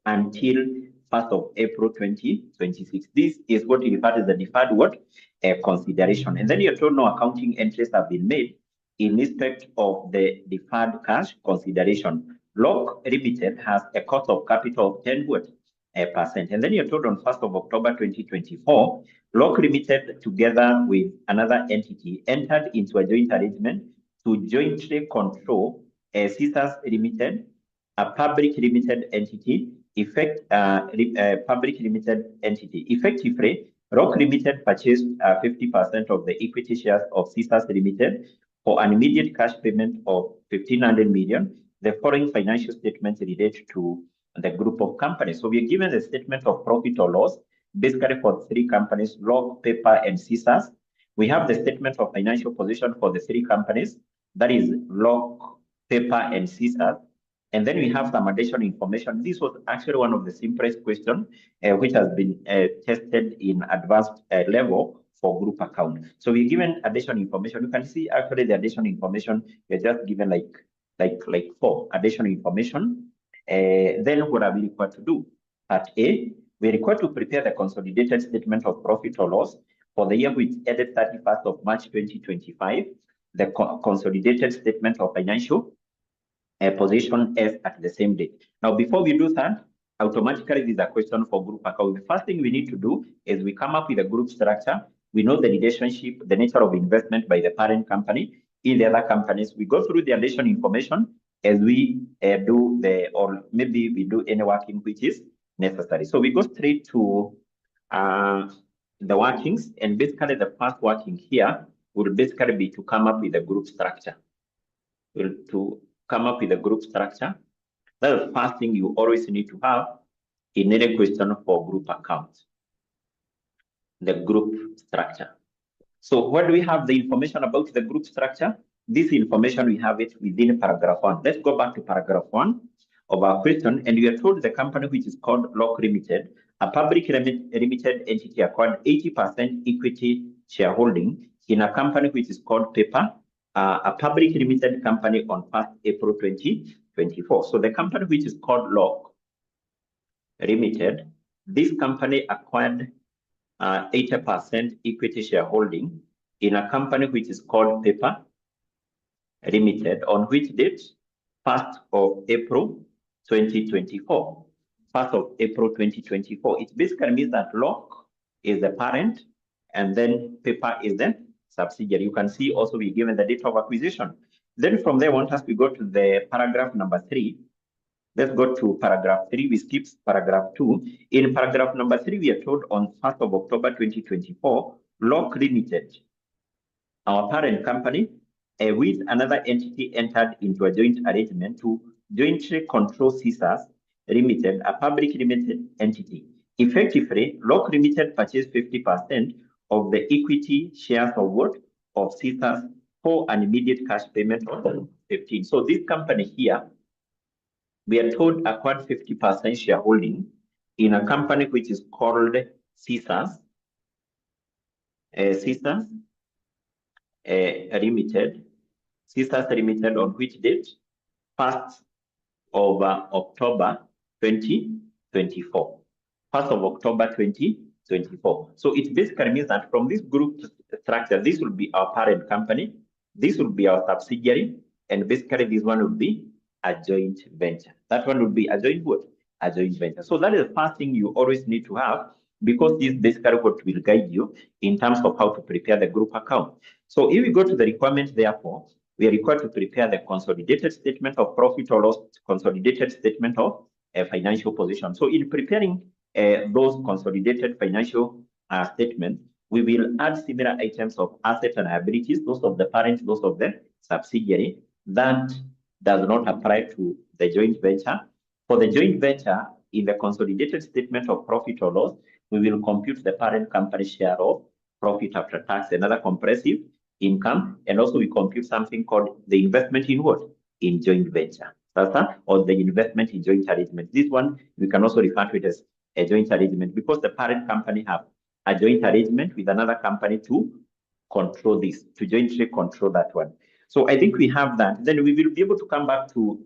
until 1st of April 2026. This is what you refer to as the deferred what? Consideration. And then you're told no accounting entries have been made in respect of the deferred cash consideration. Lock Limited has a cost of capital of 10%. And then you're told on 1st of October 2024, Lock Limited, together with another entity, entered into a joint arrangement to jointly control 𝐻𝐶 Limited, a public limited entity, public limited entity. Effectively, Rock Limited purchased 50% of the equity shares of 𝐻𝐶 Limited for an immediate cash payment of 1,500 million. The following financial statements relate to the group of companies. So we are given the statement of profit or loss, basically for three companies, Rock, Paper, and 𝐻𝐶. We have the statement of financial position for the three companies, that is Rock, Paper, and 𝐻𝐶. And then we have some additional information. This was actually one of the simplest questions, which has been tested in advanced level for group account. So we're given additional information. You can see actually the additional information, we're just given like 4 additional information. Then what are we required to do? Part A, we're required to prepare the consolidated statement of profit or loss for the year which ended 31st of March 2025, the consolidated statement of financial position as at the same date. Now, before we do that, automatically this is a question for group account. The first thing we need to do is we come up with a group structure. We know the relationship, the nature of investment by the parent company in the other companies. We go through the additional information as we do or maybe we do any working which is necessary. So we go straight to the workings, and basically the first working here will basically be to come up with a group structure. To come up with a group structure. That's the first thing you always need to have in any question for group accounts. The group structure. So where do we have the information about the group structure? This information, we have it within paragraph 1. Let's go back to paragraph 1 of our question, and we are told the company which is called Lock Limited, a public limited entity, acquired 80% equity shareholding in a company which is called Paper, a public limited company on 1st April 2024. So the company which is called Lock Limited, this company acquired 80% equity shareholding in a company which is called Paper Limited, on which date? 1st of April 2024. 1st of April 2024. It basically means that Lock is the parent and then Paper is the subsidiary. You can see also we're given the date of acquisition. Then from there, we go to the paragraph number 3. Let's go to paragraph 3. We skip paragraph 2. In paragraph number 3, we are told on 1st of October 2024, Lock Limited, our parent company, with another entity, entered into a joint arrangement to jointly control 𝐻𝐶 Limited, a public limited entity. Effectively, Lock Limited purchased 50% of the equity shares of what? Of 𝐻𝐶 for an immediate cash payment of 15. So this company here, we are told acquired 50% shareholding in a company which is called 𝐻𝐶 Limited. 𝐻𝐶 Limited on which date? 1st of October 2024. 1st of October 2024. So it basically means that from this group structure, this will be our parent company, this will be our subsidiary, and basically this one will be a joint venture. That one will be a joint what? A joint venture. So that is the first thing you always need to have, because this is basically what will guide you in terms of how to prepare the group account. So if we go to the requirements, therefore, we are required to prepare the consolidated statement of profit or loss, consolidated statement of financial position. So in preparing those consolidated financial statements, we will add similar items of assets and liabilities, those of the parent, those of the subsidiary. That does not apply to the joint venture. For the joint venture, in the consolidated statement of profit or loss, we will compute the parent company share of profit after tax and other comprehensive income, and also we compute something called the investment in what? In joint venture, or the investment in joint arrangement. This one, we can also refer to it as a joint arrangement, because the parent company have a joint arrangement with another company to control this, to jointly control that one. So I think we have that. Then we will be able to come back to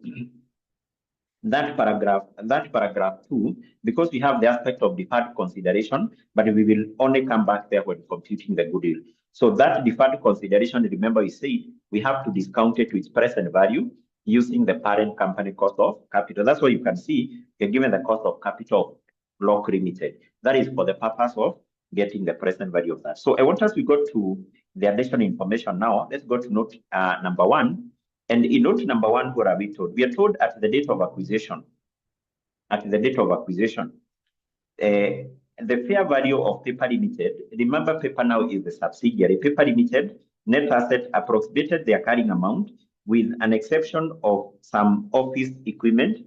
that paragraph 2, because we have the aspect of deferred consideration, but we will only come back there when computing the goodwill. So that deferred consideration, remember we said we have to discount it to its present value using the parent company cost of capital. That's why you can see you're given the cost of capital of 𝐓𝐿 Limited. That is for the purpose of getting the present value of that. So I want us to go to the additional information now. Let's go to note number 1. And in note number 1, what are we told? We are told at the date of acquisition. At the date of acquisition, the fair value of Paper Limited, remember Paper now is the subsidiary. Paper Limited net asset approximated their carrying amount with an exception of some office equipment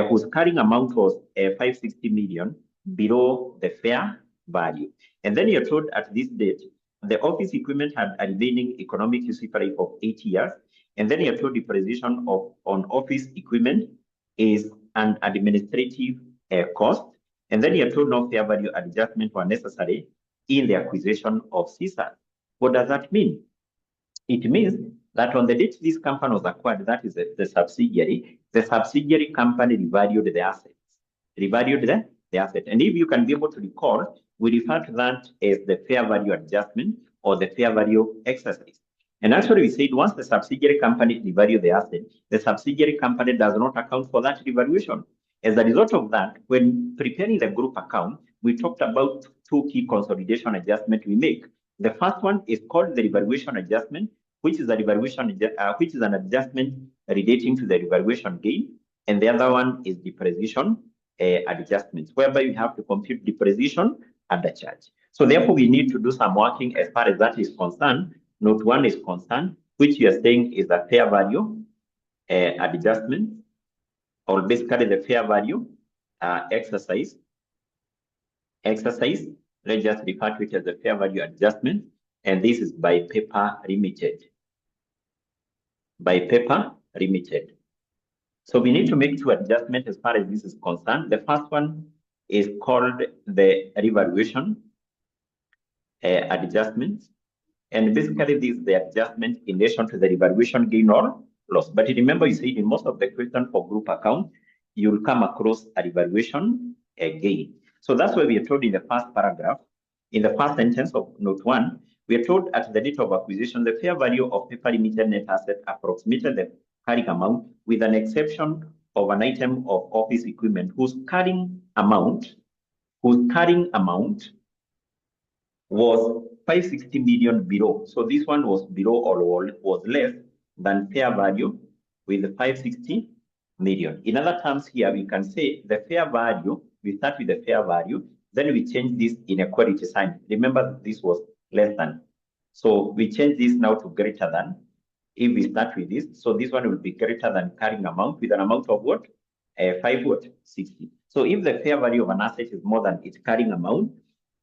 whose carrying amount was 560 million below the fair value. And then you're told at this date, the office equipment had a remaining economic useful life of 8 years. And then you're told depreciation on office equipment is an administrative cost. And then you're told no fair value adjustment were necessary in the acquisition of CSAS. What does that mean? It means that on the date this company was acquired, that is the subsidiary company revalued the assets. Revalued the asset. And if you can be able to recall, we refer to that as the fair value adjustment or the fair value exercise. And actually, we said once the subsidiary company revalues the asset, the subsidiary company does not account for that revaluation. As a result of that, when preparing the group account, we talked about 2 key consolidation adjustments we make. The first one is called the revaluation adjustment, which is an adjustment relating to the revaluation gain, and the other one is depreciation adjustments, whereby we have to compute depreciation and the charge. So therefore, we need to do some working as far as that is concerned. Note 1 is concerned, which we are saying is a fair value adjustment, or basically the fair value exercise. Let's just refer to it as the fair value adjustment, and this is by Paper Limited. By Paper Limited. So we need to make 2 adjustments as far as this is concerned. The first one is called the revaluation adjustment. And basically, this is the adjustment in relation to the revaluation gain or loss. But remember, you said in most of the questions for group account, you'll come across a revaluation gain. So that's why we are told in the first paragraph, in the first sentence of note 1, we are told at the date of acquisition, the fair value of Paper Limited net asset approximated the carrying amount with an exception of an item of office equipment whose carrying amount was 560 million below. So this one was below or was less than fair value with 560 million. In other terms here, we can say the fair value, we start with the fair value, then we change this inequality sign. Remember, this was less than. So we change this now to greater than. If we start with this, so this one will be greater than carrying amount with an amount of what? 560. So if the fair value of an asset is more than its carrying amount,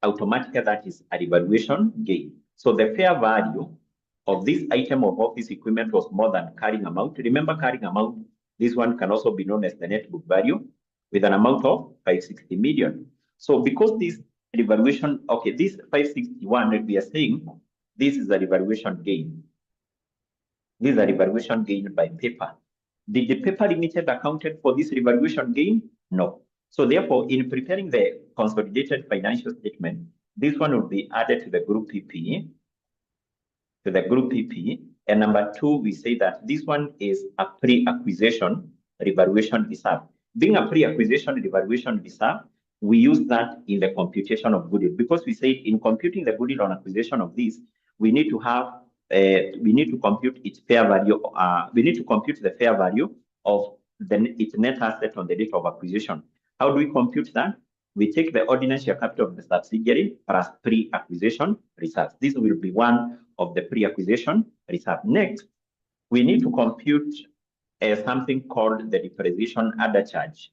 automatically that is a revaluation gain. So the fair value of this item of office equipment was more than carrying amount. Remember, carrying amount, this one can also be known as the net book value with an amount of 560 million. So because this revaluation, okay, this 561, we are saying this is a revaluation gain. This is a revaluation gain by Paper. Did the Paper Limited accounted for this revaluation gain? No. So therefore, in preparing the consolidated financial statement, this one will be added to the group PPE. And number 2, we say that this one is a pre-acquisition revaluation reserve. Being a pre-acquisition revaluation reserve, we use that in the computation of goodwill, because we say in computing the goodwill on acquisition of this, we need to have we need to compute its fair value. We need to compute the fair value of its net asset on the date of acquisition. How do we compute that? We take the ordinary share capital of the subsidiary plus pre-acquisition reserves. This will be one of the pre-acquisition reserve. Next, we need to compute something called the depreciation other charge.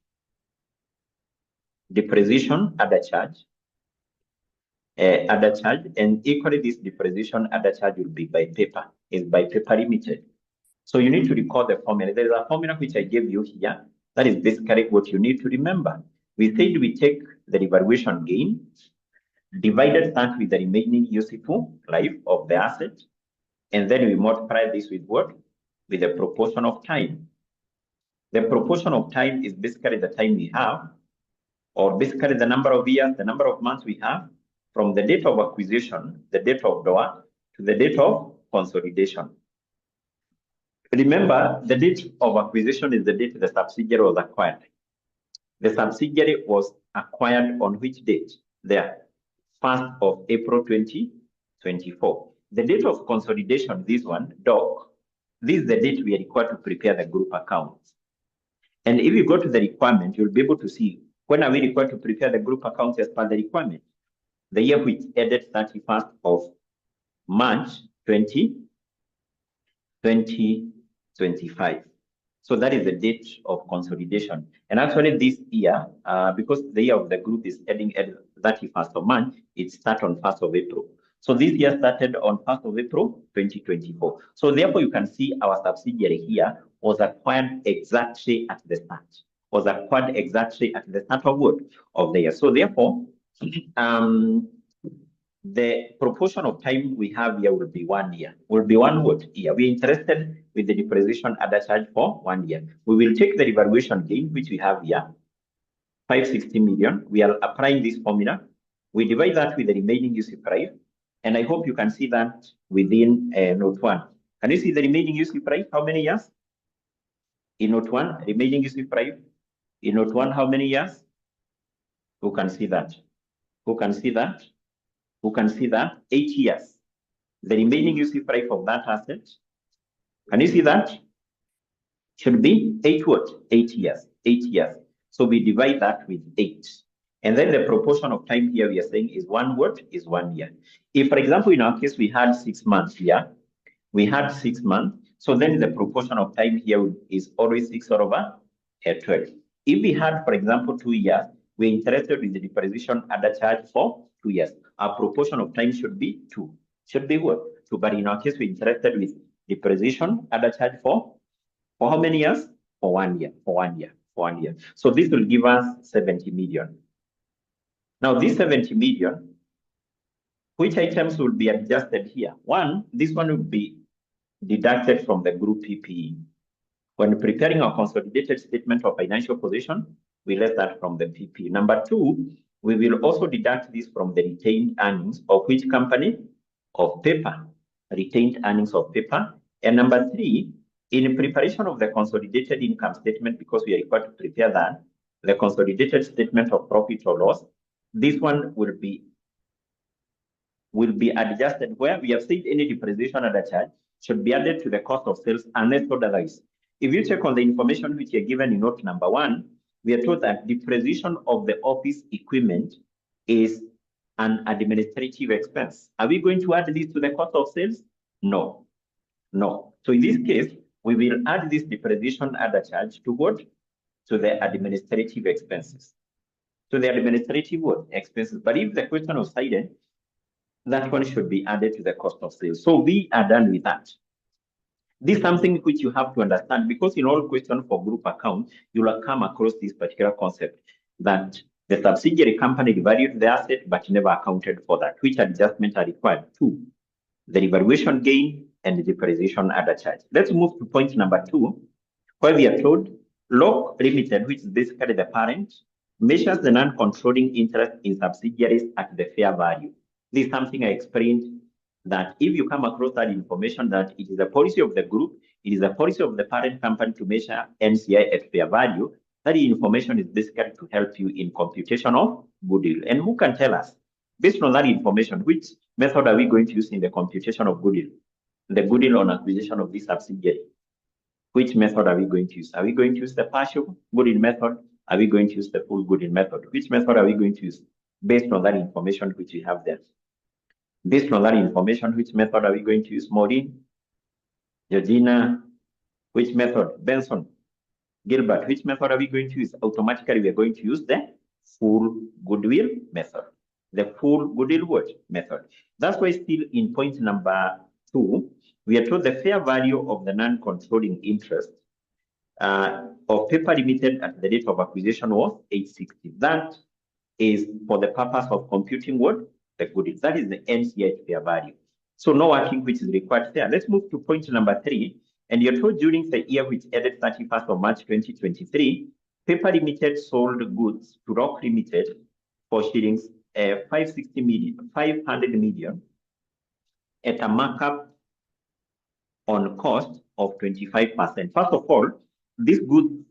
Depreciation other charge. And equally this depreciation other charge will be by Paper, is by Paper Limited. So you need to recall the formula. There is a formula which I gave you here. That is basically what you need to remember. We said we take the revaluation gain, divided that with the remaining useful life of the asset, and then we multiply this with what? With the proportion of time. The proportion of time is basically the time we have, or basically the number of years, the number of months we have from the date of acquisition, the date of DOA, to the date of consolidation. Remember, the date of acquisition is the date the subsidiary was acquired. The subsidiary was acquired on which date? There, 1st of April 2024. The date of consolidation, this one, DOC, this is the date we are required to prepare the group accounts. And if you go to the requirement, you'll be able to see when are we required to prepare the group accounts as per the requirement. The year which ended 31st of March 2025. So that is the date of consolidation. And actually this year, because the year of the group is ending at 31st of March, it starts on 1st of April. So this year started on 1st of April 2024. So therefore you can see our subsidiary here was acquired exactly at the start. Was acquired exactly at the start of what? Of the year. So therefore, the proportion of time we have here will be 1 year. Will be one what year. We're interested with the depreciation under charge for 1 year. We will take the revaluation gain, which we have here, 560 million. We are applying this formula. We divide that with the remaining useful price. And I hope you can see that within note 1. Can you see the remaining useful price? How many years? In note 1, remaining useful price. In note 1, how many years? Who can see that? Who can see that? Who can see that? 8 years. The remaining useful price of that asset. Can you see that? Should be 8 what? 8 years. 8 years. So we divide that with 8. And then the proportion of time here we are saying is 1 what? Is 1 year. If, for example, in our case, we had 6 months here. We had 6 months. So then the proportion of time here is always 6 over 12. If we had, for example, 2 years, we're interested in the depreciation under charge for 2 years. Our proportion of time should be 2. Should be what? 2. But in our case, we're interested with depreciation under charge for how many years? For 1 year. For 1 year. For 1 year. So this will give us 70 million. Now, this 70 million, which items will be adjusted here? One, this one will be deducted from the group PPE. When preparing our consolidated statement of financial position, we left that from the PPE. Number 2, we will also deduct this from the retained earnings of which company? Of paper. Retained earnings of paper. And number 3, in preparation of the consolidated income statement, because we are required to prepare that, the consolidated statement of profit or loss, this one will be adjusted where we have said any depreciation under charge should be added to the cost of sales unless otherwise. If you check on the information which are given in note number 1, we are told that depreciation of the office equipment is an administrative expense. Are we going to add this to the cost of sales? No. No. So in this case, we will add this depreciation under charge to what? To the administrative expenses. To the administrative what? Expenses. But if the question was cited, that one should be added to the cost of sales. So we are done with that. This is something which you have to understand, because in all questions for group account, you will come across this particular concept that the subsidiary company revalued the asset but never accounted for that. Which adjustments are required? 2, the revaluation gain and the depreciation under charge. Let's move to point number 2, where we are told LOC Limited, which is basically the parent, measures the non-controlling interest in subsidiaries at the fair value. This is something I explained, that if you come across that information, that it is a policy of the group, it is a policy of the parent company to measure NCI at fair value, that information is basically to help you in computation of goodwill. And who can tell us, based on that information, which method are we going to use in the computation of goodwill? The goodwill on acquisition of this subsidiary. Which method are we going to use? Are we going to use the partial goodwill method? Are we going to use the full goodwill method? Which method are we going to use based on that information which we have there? Based on that information, which method are we going to use? Maureen, Georgina, which method? Benson, Gilbert, which method are we going to use? Automatically, we are going to use the full goodwill method. The full goodwill method. That's why still in point number 2, we are told the fair value of the non-controlling interest of paper limited at the date of acquisition was 860. That is for the purpose of computing what? The goodwill. That is the NCI fair value. So no working which is required there. Let's move to point number 3. And you're told during the year which ended 31st of March 2023, Paper Limited sold goods to Rock Limited for shillings 500 million at a markup on cost of 25%. First of all, this goods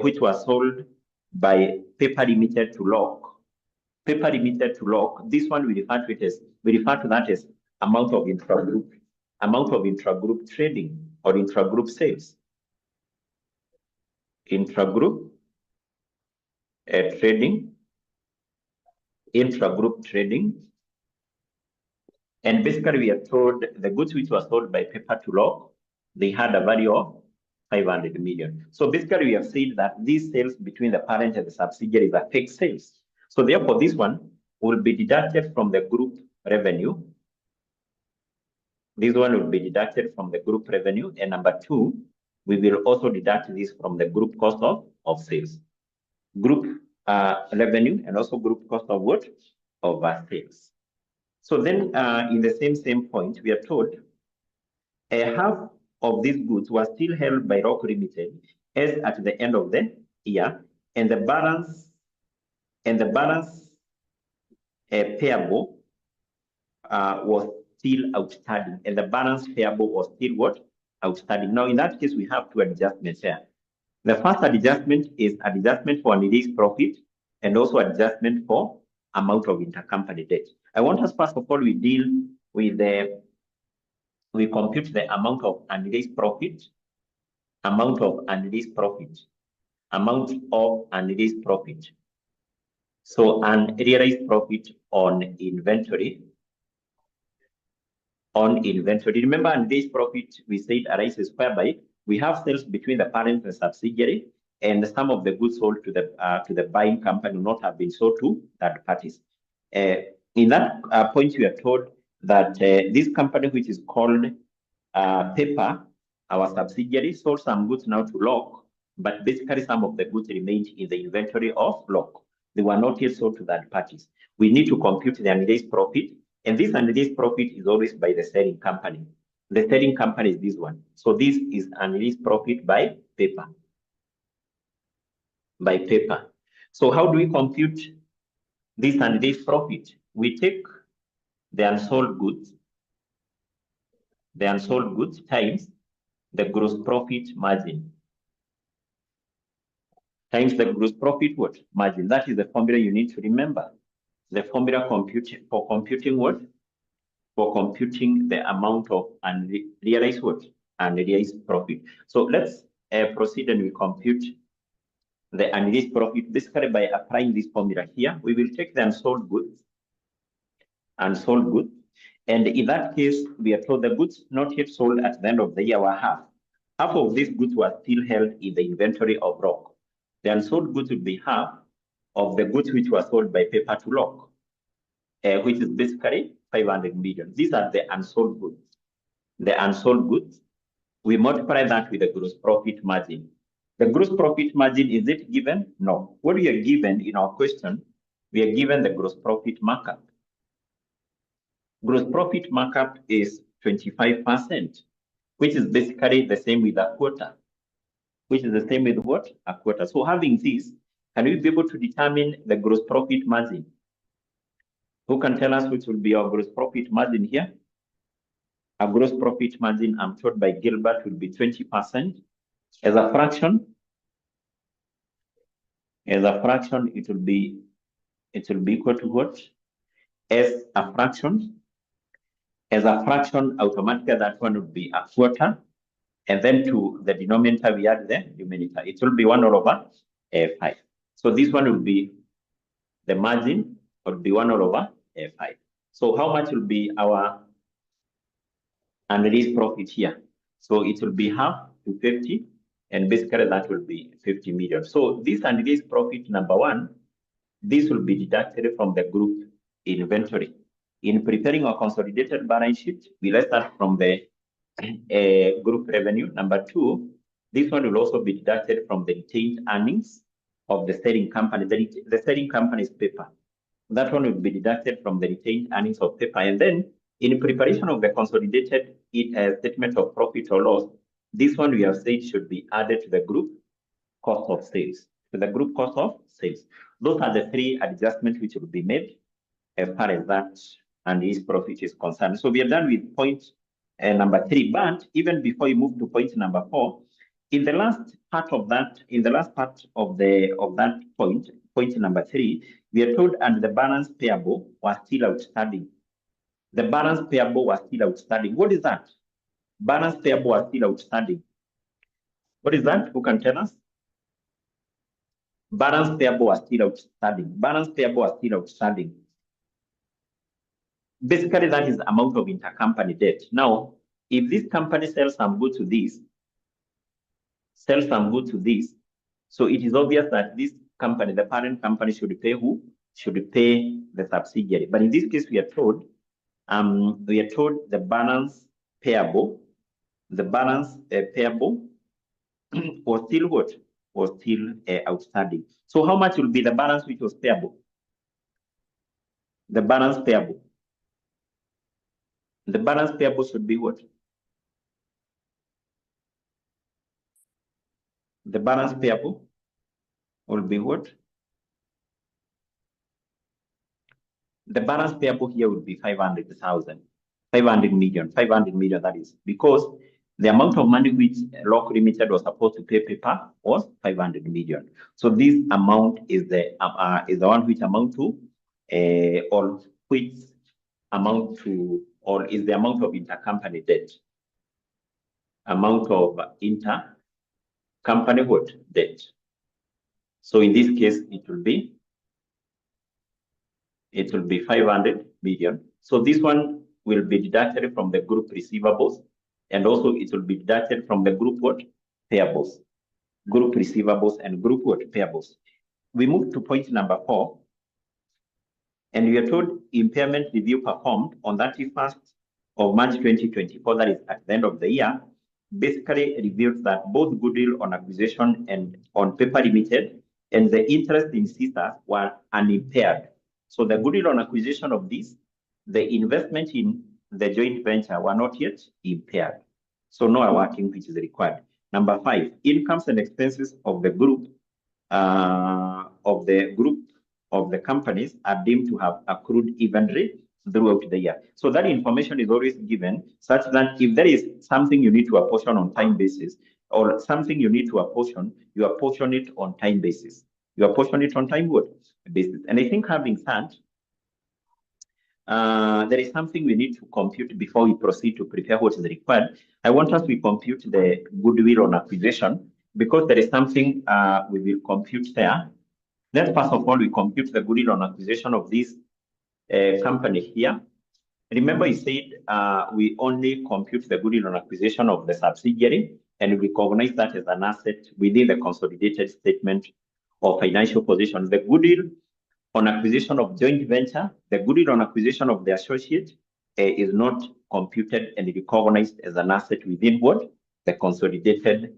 which was sold by Paper Limited to Rock, this one we refer to that as amount of intragroup trading or intragroup sales. Intragroup trading. And basically, we are told the goods which were sold by Paper to Rock, they had a value of 500 million. So basically, we have said that these sales between the parent and the subsidiary are fixed sales. So therefore, this one will be deducted from the group revenue. This one will be deducted from the group revenue. And number two, we will also deduct this from the group cost of sales. Group revenue and also group cost of what? Of sales. So then in the same point, we are told half of these goods were still held by Rock Limited as at the end of the year, and the balance payable was still outstanding, and the balance payable was still what? Outstanding. Now, in that case, we have two adjustments here. The first adjustment is adjustment for unreleased profit and also adjustment for amount of intercompany debt. I want us, first of all, we deal with we compute the amount of unreleased profit, amount of unreleased profit. So unrealized profit on inventory. Remember, unrealized profit, we said arises whereby we have sales between the parent and subsidiary, and some of the goods sold to the buying company will not have been sold to third parties. In that point, we are told that this company, which is called Paper, our subsidiary, sold some goods now to Rock, but basically some of the goods remained in the inventory of Rock. They were not yet sold to third parties. We need to compute the unreleased profit, and this unreleased profit is always by the selling company. The selling company is this one. So this is unreleased profit by Paper. So how do we compute this unreleased profit? We take the unsold goods times the gross profit margin. Times the gross profit what? Margin. That is the formula you need to remember. The formula for computing what? For computing the amount of unrealized what? Unrealized profit. So let's proceed and we compute the unrealized profit basically by applying this formula here. We will take the unsold goods. And in that case, we are told the goods not yet sold at the end of the year were half. Half of these goods were still held in the inventory of Rock. The unsold goods will be half of the goods which were sold by Paper to Rock, which is basically 500 million. These are the unsold goods. The unsold goods, we multiply that with the gross profit margin. The gross profit margin, is it given? No. What we are given in our question, we are given the gross profit markup. Gross profit markup is 25%, which is basically the same with a quarter. Which is the same with what? A quarter. So having this, can we be able to determine the gross profit margin? Who can tell us which will be our gross profit margin here? Our gross profit margin, I'm told by Gilbert, will be 20%. As a fraction, it will be equal to what? As a fraction, automatically that one would be a quarter. And then to the denominator, we add the numerator. It will be 1 over 5. So this one will be, the margin will be 1 over 5. So how much will be our unreleased profit here? So it will be half to 50, and basically that will be 50 million. So this unreleased profit number one, this will be deducted from the group inventory. In preparing our consolidated balance sheet, we let's start from the group revenue. Number two, this one will also be deducted from the retained earnings of the selling company. The selling company is Paper. That one will be deducted from the retained earnings of Paper. And then in preparation of the consolidated statement of profit or loss, This one we have said should be added to the group cost of sales. To the group cost of sales. Those are the three adjustments which will be made as far as that and his profit is concerned. So we are done with point number 3. But even before you move to point number 4, in the last part of that, that point number 3, we are told and the balance payable was still outstanding. The balance payable was still outstanding. What is that? Balance payable was still outstanding. What is that? Who can tell us? Balance payable was still outstanding. Balance payable was still outstanding. Basically, that is the amount of intercompany debt. Now, if this company sells some goods to this, so it is obvious that this company, the parent company, should pay who? Should pay the subsidiary. But in this case, we are told the balance payable, was still what? Was still outstanding. So how much will be the balance which was payable? The balance payable. The balance payable should be what? The balance payable will be what? The balance payable here will be 500,000, 500 million, that is, because the amount of money which 𝐓𝐿 Limited was supposed to pay paper was 500 million. So this amount is the one which amount to, or is the amount of intercompany debt. Amount of intercompany what? Debt. So in this case, it will be 500 million. So this one will be deducted from the group receivables, and also it will be deducted from the group what? Payables. Group receivables and group what? Payables. We move to point number 4, and we are told impairment review performed on 31st of March 2024, that is at the end of the year, basically reveals that both goodwill on acquisition and on paper limited and the interest in CSAS were unimpaired. So the goodwill on acquisition of this, the investment in the joint venture were not yet impaired. So no working which is required. Number 5, incomes and expenses of the group of the companies are deemed to have accrued evenly throughout the year. So that information is always given such that if there is something you need to apportion on time basis or something you need to apportion, you apportion it on time basis. You apportion it on time what? Basis. And I think having said, there is something we need to compute before we proceed to prepare what is required. I want us to compute the goodwill on acquisition because there is something we will compute there. Let's first of all, we compute the goodwill on acquisition of this company here. Remember, you said we only compute the goodwill on acquisition of the subsidiary and we recognize that as an asset within the consolidated statement of financial position. The goodwill on acquisition of joint venture, the goodwill on acquisition of the associate is not computed and recognized as an asset within what? The consolidated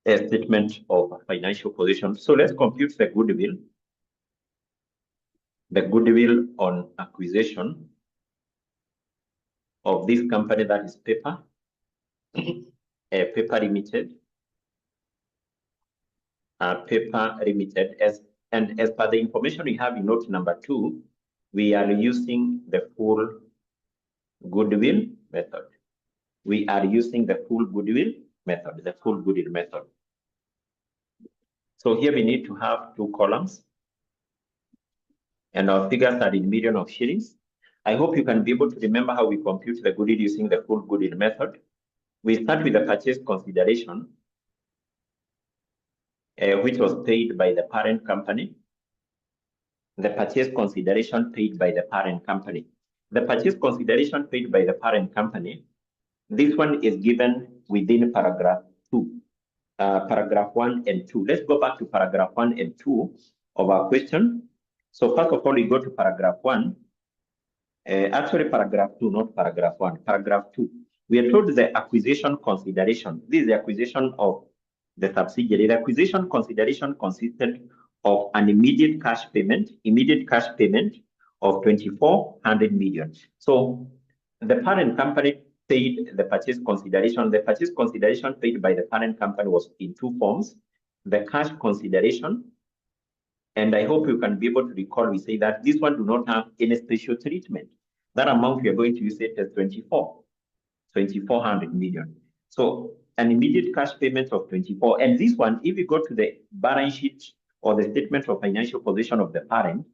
statement of financial position. So let's compute the goodwill. The goodwill on acquisition of this company that is paper, paper limited, as per the information we have in note number 2, we are using the full goodwill method. We are using the full goodwill method, So here we need to have 2 columns, and our figures are in million of shillings. I hope you can be able to remember how we compute the goodwill using the full goodwill method. We start with the purchase consideration, which was paid by the parent company. The purchase consideration paid by the parent company. The purchase consideration paid by the parent company, this one is given within paragraph 2. Paragraph 1 and 2. Let's go back to paragraph 1 and 2 of our question. So first of all, we go to paragraph 1. Actually, paragraph 2, not paragraph 1. Paragraph 2. We are told the acquisition consideration. This is the acquisition of the subsidiary. The acquisition consideration consisted of an immediate cash payment of 2,400 million. So the parent company paid the purchase consideration. The purchase consideration paid by the parent company was in two forms: the cash consideration, and I hope you can be able to recall, we say that this one do not have any special treatment. That amount we are going to use it as 2,400 million. So an immediate cash payment of 24. And this one, if you go to the balance sheet or the statement of financial position of the parent,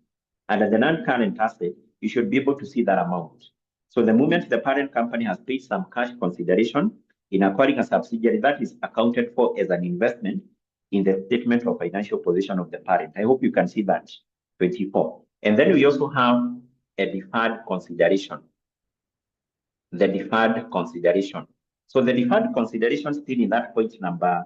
under the non-current asset, you should be able to see that amount. So the moment the parent company has paid some cash consideration in acquiring a subsidiary, that is accounted for as an investment in the statement of financial position of the parent. I hope you can see that, 24. And then we also have a deferred consideration. The deferred consideration. So the deferred consideration still in that point number,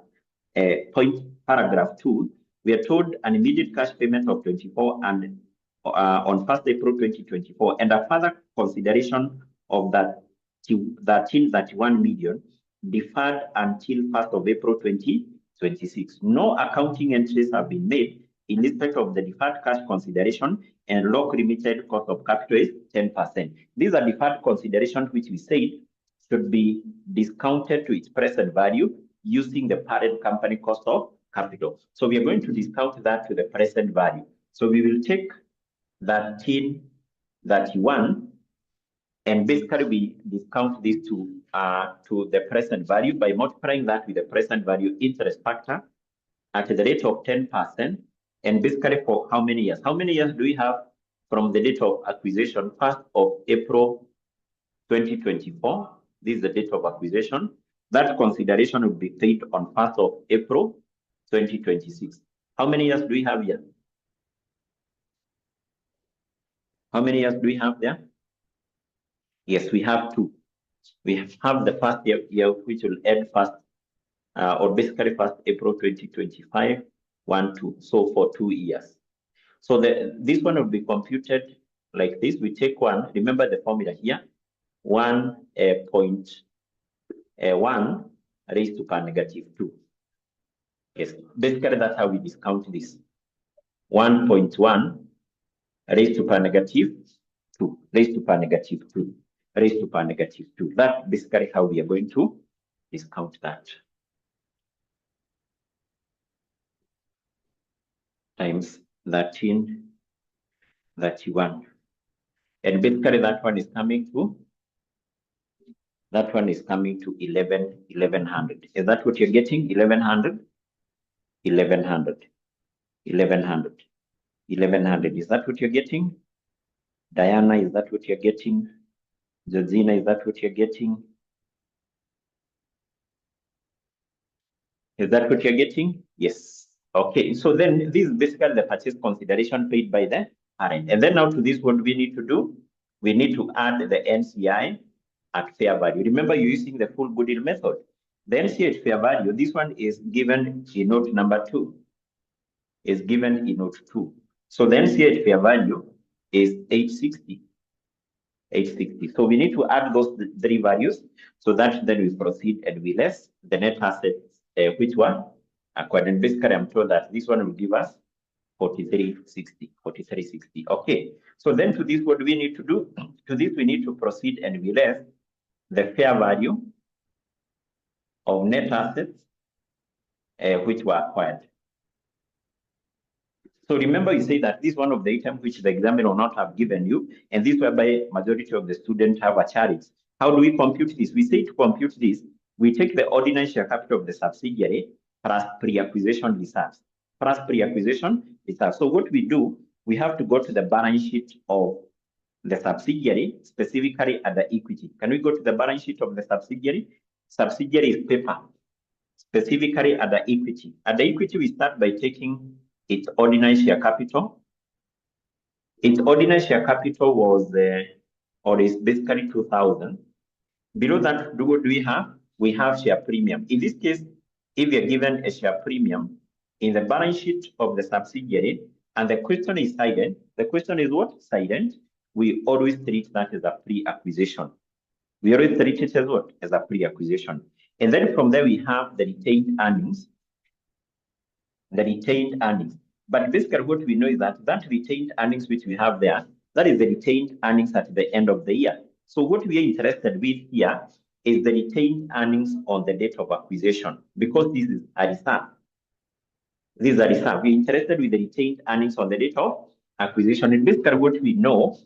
paragraph 2, we are told an immediate cash payment of 24 and on 1st April 2024, and a further consideration of that 1331 million deferred until 1st of April 2026. No accounting entries have been made in respect of the deferred cash consideration, and 𝐓𝐿 Limited cost of capital is 10%. These are deferred considerations which we said should be discounted to its present value using the parent company cost of capital. So we are going to discount that to the present value. So we will take 1331 and basically we discount this to the present value by multiplying that with the present value interest factor at the rate of 10%. And basically for how many years? How many years do we have from the date of acquisition? 1st of April 2024. This is the date of acquisition. That consideration will be paid on 1st of April 2026. How many years do we have here? How many years do we have there? Yes, we have 2. We have the first year which will end first, or basically 1st April 2025, 1, 2. So for 2 years. So this one will be computed like this. We take 1. Remember the formula here: 1.1 raised to power negative 2. Yes, basically that's how we discount this. 1.1 raised to power negative 2, raised to power negative 2, raised to power negative 2. That's basically how we are going to discount that. Times 1331. And basically that one is coming to 1100. Is that what you're getting? 1100? 1100. 1100. 1100. Is that what you're getting? Diana, is that what you're getting? Georgina, is that what you're getting? Is that what you're getting? Yes. Okay, so then this is basically the purchase consideration paid by the parent. And then now to this, what do we need to do? We need to add the NCI at fair value. Remember, you're using the full goodwill method. The NCI at fair value, this one is given in note number 2. Is given in note 2. So the NCI at fair value is 860. 860. So we need to add those 3 values so that then we proceed and we less the net assets, which one? Acquired. And basically, I'm told that this one will give us 4360. 4360. Okay. So then to this, what do we need to do? To this, we need to proceed and we less the fair value of net assets which were acquired. So remember, you say that this is one of the items which the examiner will not have given you, and this whereby majority of the students have a challenge. How do we compute this? We say to compute this, we take the ordinary share capital of the subsidiary plus pre-acquisition reserves. Plus pre-acquisition reserves. So what we do, we have to go to the balance sheet of the subsidiary, specifically at the equity. Can we go to the balance sheet of the subsidiary? Subsidiary is paper, specifically at the equity. At the equity, we start by taking its ordinary share capital. Its ordinary share capital was, or is basically 2,000. Below that, what do we have? We have share premium. In this case, if you're given a share premium in the balance sheet of the subsidiary, and the question is silent, the question is what? Silent. We always treat that as a pre-acquisition. We always treat it as what? As a pre-acquisition. And then from there, we have the retained earnings. The retained earnings. But basically what we know is that that retained earnings which we have there, that is the retained earnings at the end of the year. So what we are interested with here is the retained earnings on the date of acquisition, because this is a reserve. This is a reserve. We're interested with the retained earnings on the date of acquisition. And basically what we know,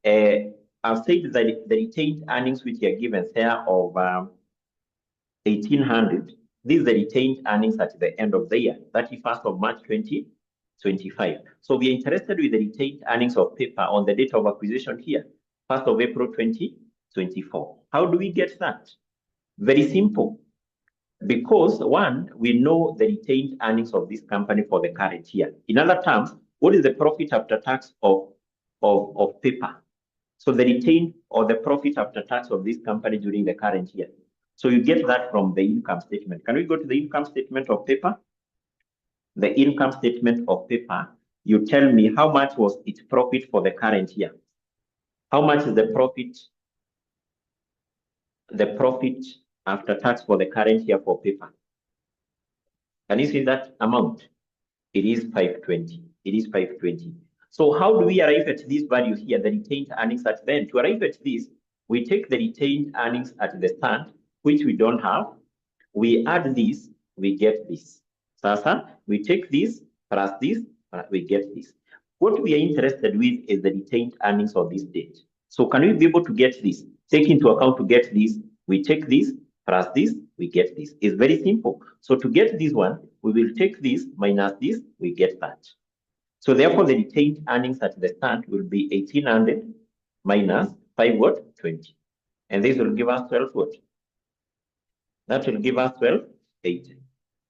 I've said that the retained earnings which are given there of 1,800, this is the retained earnings at the end of the year, 31st of March 2025. So we are interested with the retained earnings of paper on the date of acquisition here, 1st of April 2024. How do we get that? Very simple. Because one, we know the retained earnings of this company for the current year. In other terms, what is the profit after tax of paper? So the retained or the profit after tax of this company during the current year. So you get that from the income statement. Can we go to the income statement of paper? The income statement of paper, you tell me how much was its profit for the current year. How much is the profit after tax for the current year for paper? Can you see that amount? It is 520. It is 520. So how do we arrive at this value here, the retained earnings at the end? To arrive at this, we take the retained earnings at the start, which we don't have. We add this, we get this. Sasa, we take this plus this, we get this. What we are interested with is the retained earnings of this date. So can we be able to get this? Take into account to get this, we take this plus this, we get this. It's very simple. So to get this one, we will take this minus this, we get that. So therefore, the retained earnings at the start will be 1,800 minus 520. And this will give us 12 what? That will give us 1280.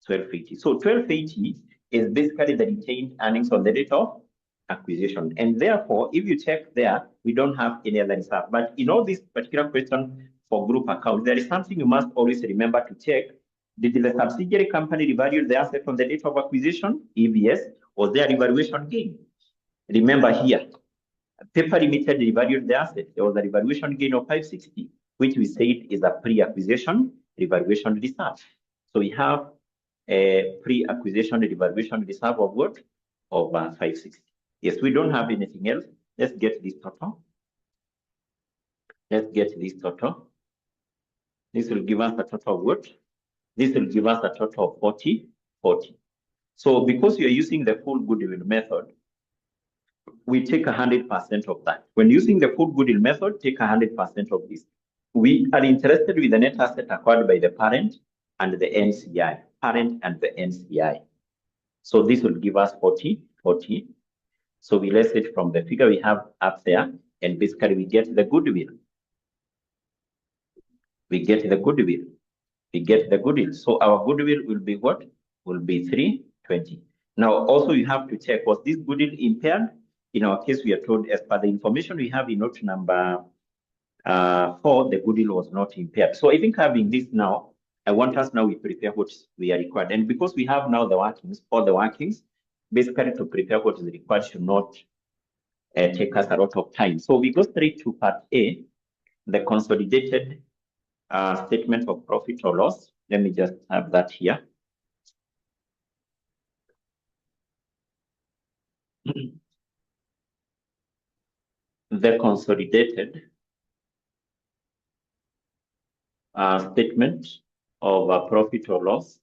1280. So 1280 is basically the retained earnings on the date of acquisition. And therefore, if you check there, we don't have any other reserve. But in all this particular question for group account, there is something you must always remember to check. Did the subsidiary company revalue the asset on the date of acquisition? If yes, was there a revaluation gain? Remember here, Paper Limited revalued the asset. There was a revaluation gain of 560, which we said is a pre-acquisition revaluation reserve. So we have a pre-acquisition revaluation reserve of what? Of 560. Yes, we don't have anything else. Let's get this total. Let's get this total. This will give us a total of what? This will give us a total of 40. So because you're using the full goodwill method, we take 100% of that. When using the full goodwill method, take 100% of this. We are interested with the net asset acquired by the parent and the NCI. Parent and the NCI. So this will give us 40. So we less it from the figure we have up there, and basically we get the goodwill. We get the goodwill. So our goodwill will be what? Will be 320. Now, also you have to check, was this goodwill impaired? In our case, we are told as per the information we have in note number 4, the goodwill was not impaired. So I think having this now, I want us now we prepare what we are required. And because we have now the workings, all the workings, basically to prepare what is required should not take us a lot of time. So we go straight to part A, the consolidated statement of profit or loss. Let me just have that here. The consolidated statement of profit or loss,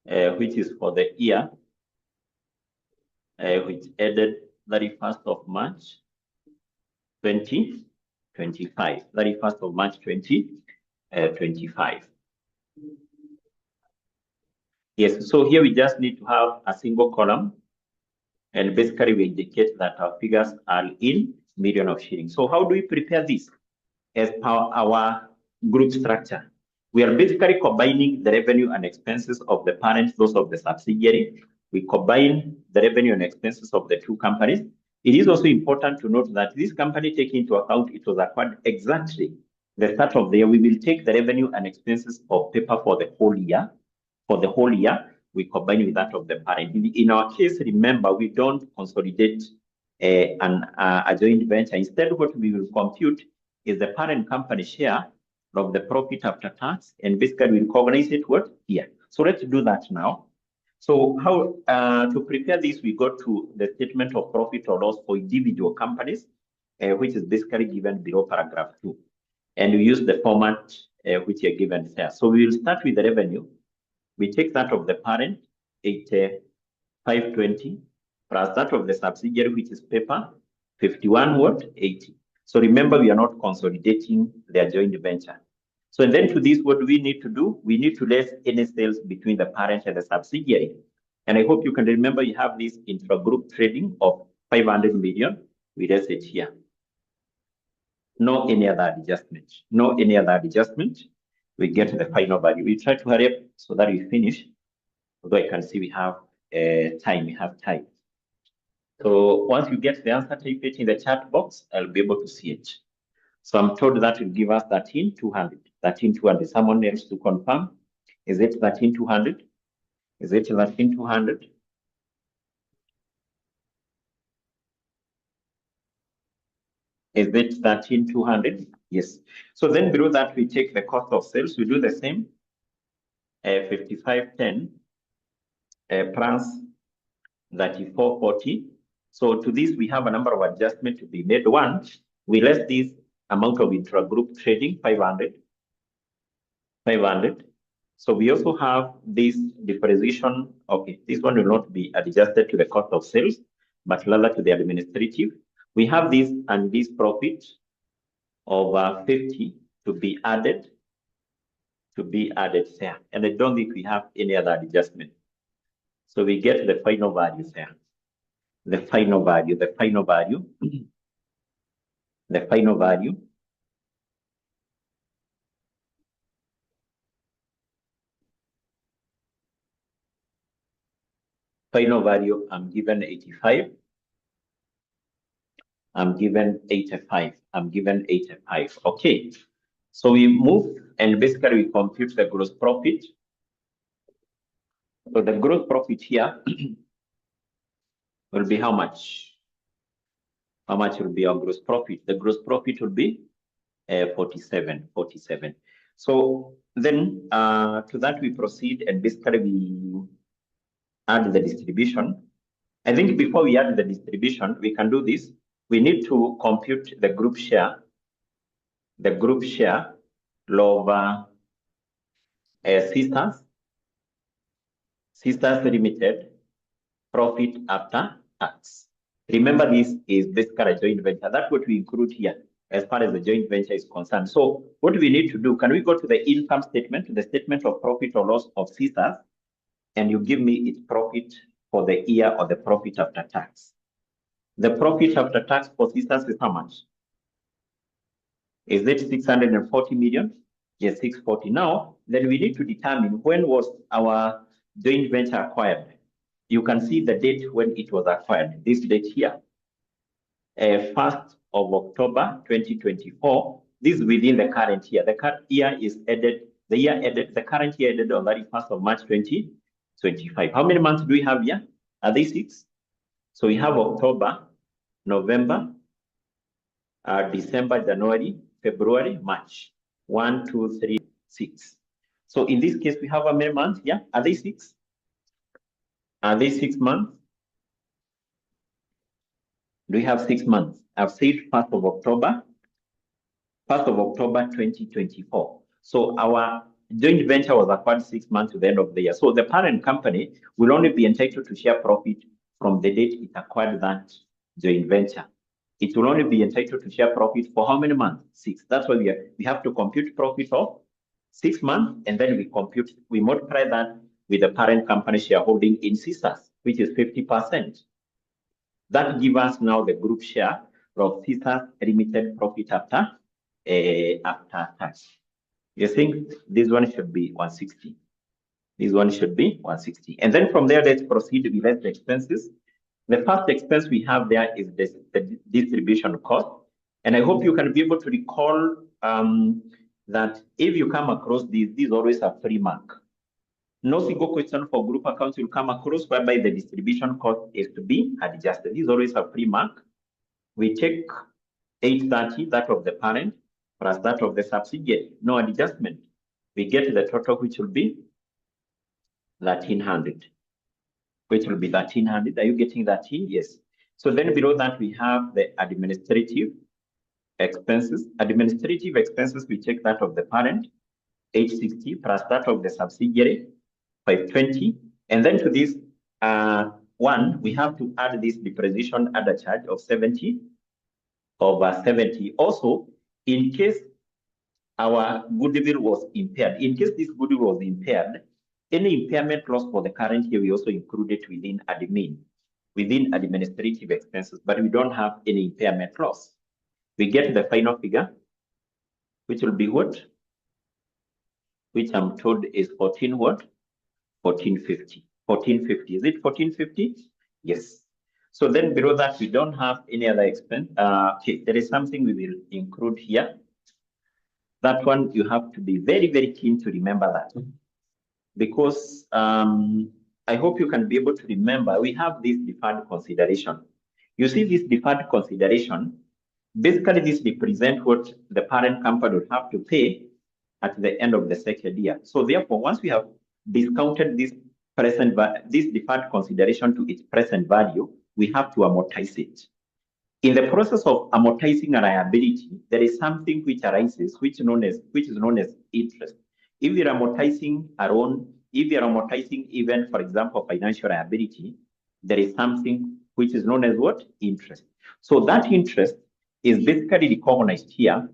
which is for the year, which ended 31st of March 2025. 31st of March 2025. Yes, so here we just need to have a single column, and basically we indicate that our figures are in million of shillings. So how do we prepare this? As per our group structure, we are basically combining the revenue and expenses of the parent, those of the subsidiary. We combine the revenue and expenses of the two companies. It is also important to note that this company, taking into account it was acquired exactly the start of the year, we will take the revenue and expenses of paper for the whole year. For the whole year, we combine with that of the parent. In our case, remember, we don't consolidate a joint venture. Instead, what we will compute is the parent company share of the profit after tax, and basically we recognize it what? Here. So let's do that now. So how to prepare this, we go to the statement of profit or loss for individual companies, which is basically given below paragraph 2. and we use the format which are given there. So we will start with the revenue. We take that of the parent, 520, plus that of the subsidiary, which is paper, 51.80. So remember, we are not consolidating their joint venture. So then to this, what do we need to do? We need to less any sales between the parent and the subsidiary. And I hope you can remember you have this intra-group trading of 500 million. We less it here. No any other adjustment. No any other adjustment. We get the final value. We try to hurry up so that we finish. Although I can see we have time. We have time. So once you get the answer, type it in the chat box. I'll be able to see it. So I'm told that will give us 13,200. 13,200. Someone else to confirm. Is it 13,200? Is it 13,200? Is it 13,200? Yes. So then below that, we take the cost of sales. We do the same. 5510 plus 3440. So to this, we have a number of adjustments to be made. One, we less this amount of intra-group trading, 500. So we also have this depreciation. Okay, this one will not be adjusted to the cost of sales, but rather to the administrative. We have this and this profit of 50 to be added there. And I don't think we have any other adjustment. So we get the final value there. The final value. Final value, I'm given 85. I'm given 85. Okay. So we move and basically we compute the gross profit. So the gross profit here will be how much? How much will be our gross profit? The gross profit will be 47. So then to that we proceed and basically we add the distribution. I think before we add the distribution, we can do this. We need to compute the group share. The group share of Sisters Limited profit after tax. Remember, this is basically a joint venture. That's what we include here as far as the joint venture is concerned. So what we need to do, can we go to the income statement, the statement of profit or loss of Sisters, and you give me its profit for the year or the profit after tax? The profit after tax for Sisters is how much? Is it 640 million? Yes, 640. Now, then we need to determine when was our joint venture acquired. You can see the date when it was acquired, this date here. 1st of October 2024. This is within the current year. The current year is added, the current year added on 31st of March 2025. How many months do we have here? Are they 6? So we have October, November, December, January, February, March. 1, 2, 3, 6. So in this case, we have how many months? Yeah, are they 6? Are they 6 months? Do we have 6 months? I've said 1st of October 2024. So our joint venture was acquired 6 months to the end of the year. So the parent company will only be entitled to share profit from the date it acquired that joint venture. It will only be entitled to share profit for how many months? 6. That's why we have to compute profit of 6 months, and then we multiply that with the parent company shareholding in Sisters, which is 50%. That gives us now the group share of Sisters Limited profit after tax. You think this one should be 160. This one should be 160. And then from there, let's proceed with the expenses. The first expense we have there is the distribution cost. And I hope you can be able to recall that if you come across these always have 3 marks. No single question for group accounts will come across whereby the distribution cost is to be adjusted. These always have 3 marks. We take 830, that of the parent, plus that of the subsidiary. No adjustment. We get the total, which will be 1,300. Which will be 1,300. Are you getting that? Yes. So then below that, we have the administrative. expenses. Administrative expenses, we check that of the parent, 860, plus that of the subsidiary, 520. And then to this one, we have to add this depreciation other charge of 70 over 70. Also, in case our goodwill was impaired, in case this goodwill was impaired, any impairment loss for the current year, we also include it within administrative expenses, but we don't have any impairment loss. We get the final figure, which will be what? Which I'm told is 14 what? 1450. 1450. Is it 1450? Yes. So then below that, we don't have any other expense. Okay, there is something we will include here. That one, you have to be very, very keen to remember that. Because I hope you can be able to remember, we have this deferred consideration. You see this deferred consideration, basically this represents what the parent company will have to pay at the end of the second year. So therefore, once we have discounted this deferred consideration to its present value, we have to amortize it. In the process of amortizing a liability, there is something which arises, which is known as interest. If you're amortizing a loan, if you're amortizing even, for example, financial liability, there is something which is known as what? Interest. So that interest is basically recognized here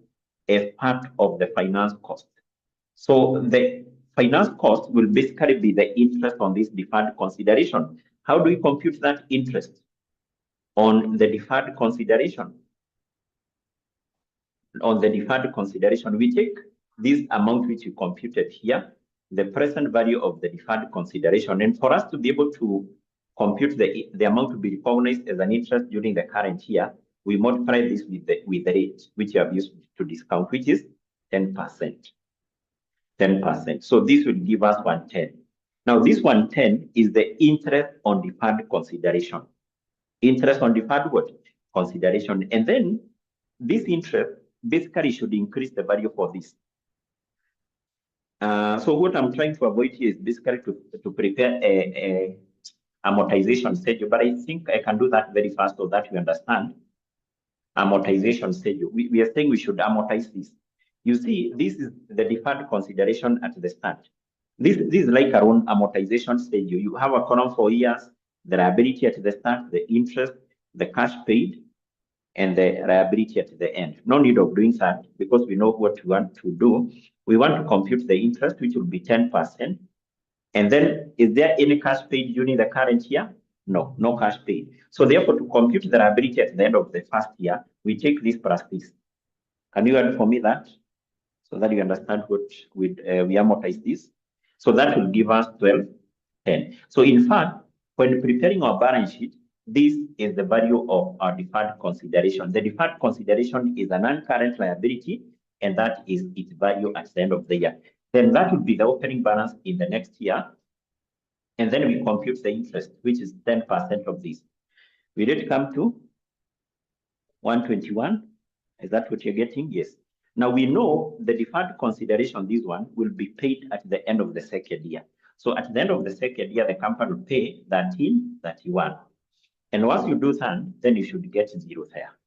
as part of the finance cost. So the finance cost will basically be the interest on this deferred consideration. How do we compute that interest on the deferred consideration? On the deferred consideration, we take this amount which you computed here, the present value of the deferred consideration. And for us to be able to compute the amount to be recognized as an interest during the current year, we multiply this with the rate which you have used to discount, which is 10%. 10%. So this will give us 110. Now this 110 is the interest on deferred consideration. Interest on deferred what? Consideration. And then this interest basically should increase the value for this. So what I'm trying to avoid here is basically to prepare a amortization schedule, but I think I can do that very fast so that you understand. Amortization schedule. We are saying we should amortize this. You see, this is the deferred consideration at the start. This is like our own amortization schedule. You have a column for years, the liability at the start, the interest, the cash paid, and the liability at the end. No need of doing that because we know what we want to do. We want to compute the interest, which will be 10%. And then, is there any cash paid during the current year? No, no cash paid. So therefore, to compute the liability at the end of the first year, we take this plus this. Can you add for me that? So that you understand what we amortize this. So that will give us 1210. So in fact, when preparing our balance sheet, this is the value of our deferred consideration. The deferred consideration is a non-current liability, and that is its value at the end of the year. Then that would be the opening balance in the next year. And then we compute the interest, which is 10% of this. Will it come to 121? Is that what you're getting? Yes. Now we know the deferred consideration, this one, will be paid at the end of the second year. So at the end of the second year, the company will pay 1331. And once you do that, then you should get 0 there.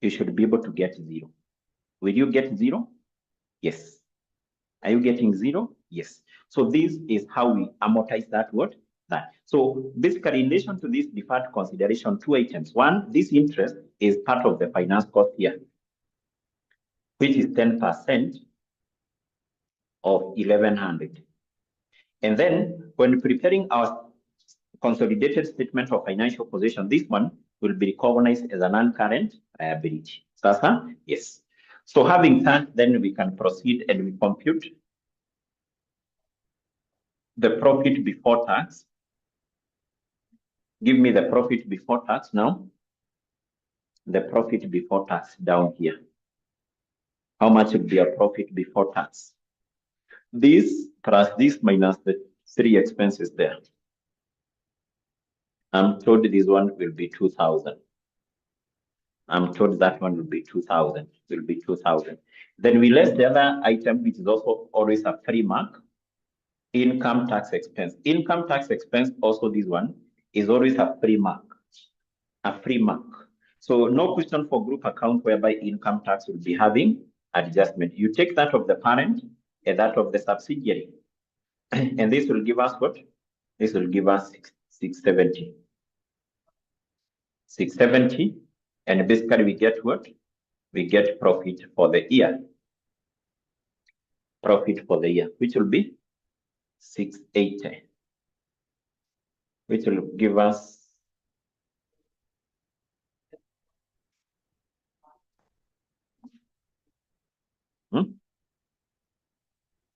You should be able to get 0. Will you get 0? Yes. Are you getting 0? Yes. So this is how we amortize that word. That. So basically, in relation to this deferred consideration, 2 items. One, this interest is part of the finance cost here, which is 10% of 1100. And then when preparing our consolidated statement of financial position, this one will be recognized as a non-current liability. Sasa? Yes. So having that, then we can proceed and we compute the profit before tax. Give me the profit before tax now. The profit before tax down here. How much would be a profit before tax? This plus this minus the 3 expenses there. I'm told this one will be 2,000. I'm told that one will be 2,000. Will be 2,000. Then we list the other item, which is also always a free mark. Income tax expense. Income tax expense, also this one, is always a free mark. A free mark. So no question for group account whereby income tax will be having adjustment. You take that of the parent and that of the subsidiary. And this will give us what? This will give us 670. 670. And basically we get what? We get profit for the year. Profit for the year, which will be 680. Which will give us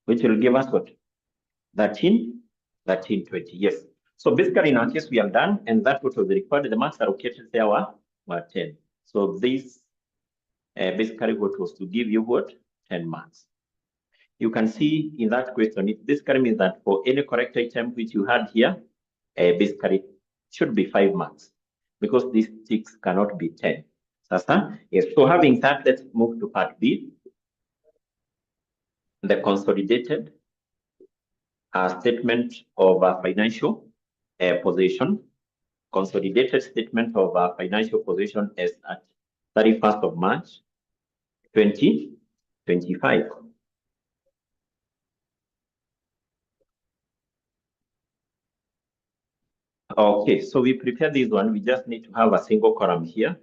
which will give us what? 1320. Yes. So basically in our case, we are done, and that what was required, the marks allocated there were 10. So this basically what was to give you what? 10 marks. You can see in that question, it basically means that for any correct item which you had here, basically it should be 5 marks, because these 6 cannot be 10. Yes. So having that, let's move to part B. The consolidated statement of financial position. Consolidated statement of financial position is at 31st of March 2025. Okay, so we prepare this one. We just need to have a single column here.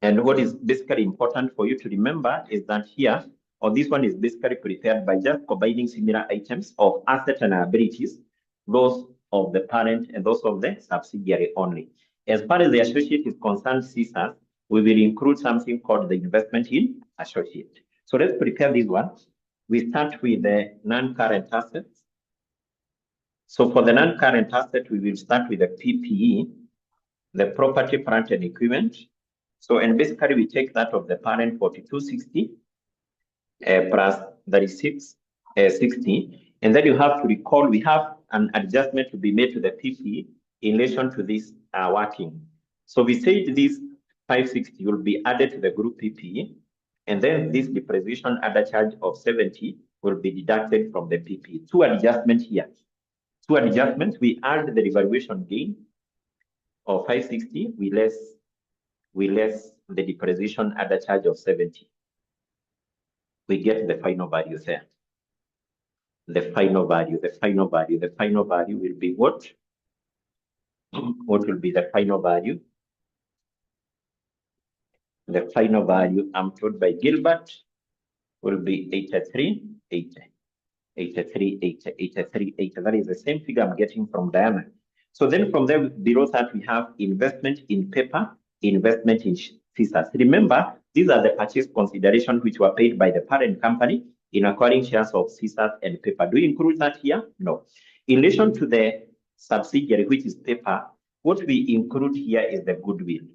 And what is basically important for you to remember is that here, or this one is basically prepared by just combining similar items of assets and liabilities, those of the parent and those of the subsidiary only. As far as the associate is concerned, CSAS, we will include something called the investment in associate. So let's prepare this one. We start with the non-current assets. So for the non-current asset, we will start with the PPE, the property, plant, and equipment. So, and basically we take that of the parent 4260 plus 3660. And then you have to recall, we have an adjustment to be made to the PPE in relation to this working. So we said this 560 will be added to the group PPE, and then this depreciation other charge of 70 will be deducted from the PPE. Two adjustments here. Two adjustments, we add the revaluation gain of 560, we less the depreciation other charge of 70. We get the final value there. The final value will be what? What will be the final value? The final value, I'm told by Gilbert, will be 8380. 8380. That is the same figure I'm getting from Diana. So then from there, below that, we have investment in paper, investment in CSAS. Remember, these are the purchase considerations which were paid by the parent company in acquiring shares of CSAS and paper. Do you include that here? No. In relation to the subsidiary, which is paper, what we include here is the goodwill.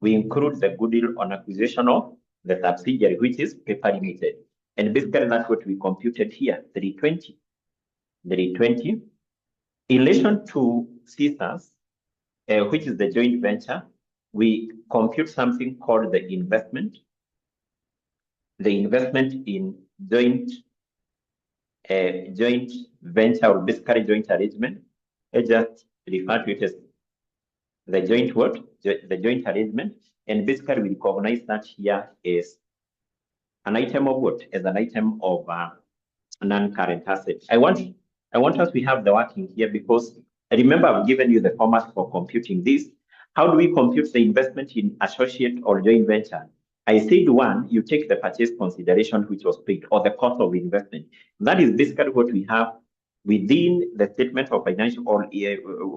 We include the goodwill on acquisition of the subsidiary, which is paper limited. And basically that's what we computed here, 320. 320. In relation to CSAS, which is the joint venture, we compute something called the investment. The investment in joint venture, or basically joint arrangement. I just refer to it as the joint what? The joint arrangement. And basically we recognize that here is an item of what? As an item of non-current asset. I want us to have the working here, because I remember I've given you the format for computing this. How do we compute the investment in associate or joint venture? I said one, you take the purchase consideration which was paid, or the cost of investment. That is basically what we have within the statement of financial, or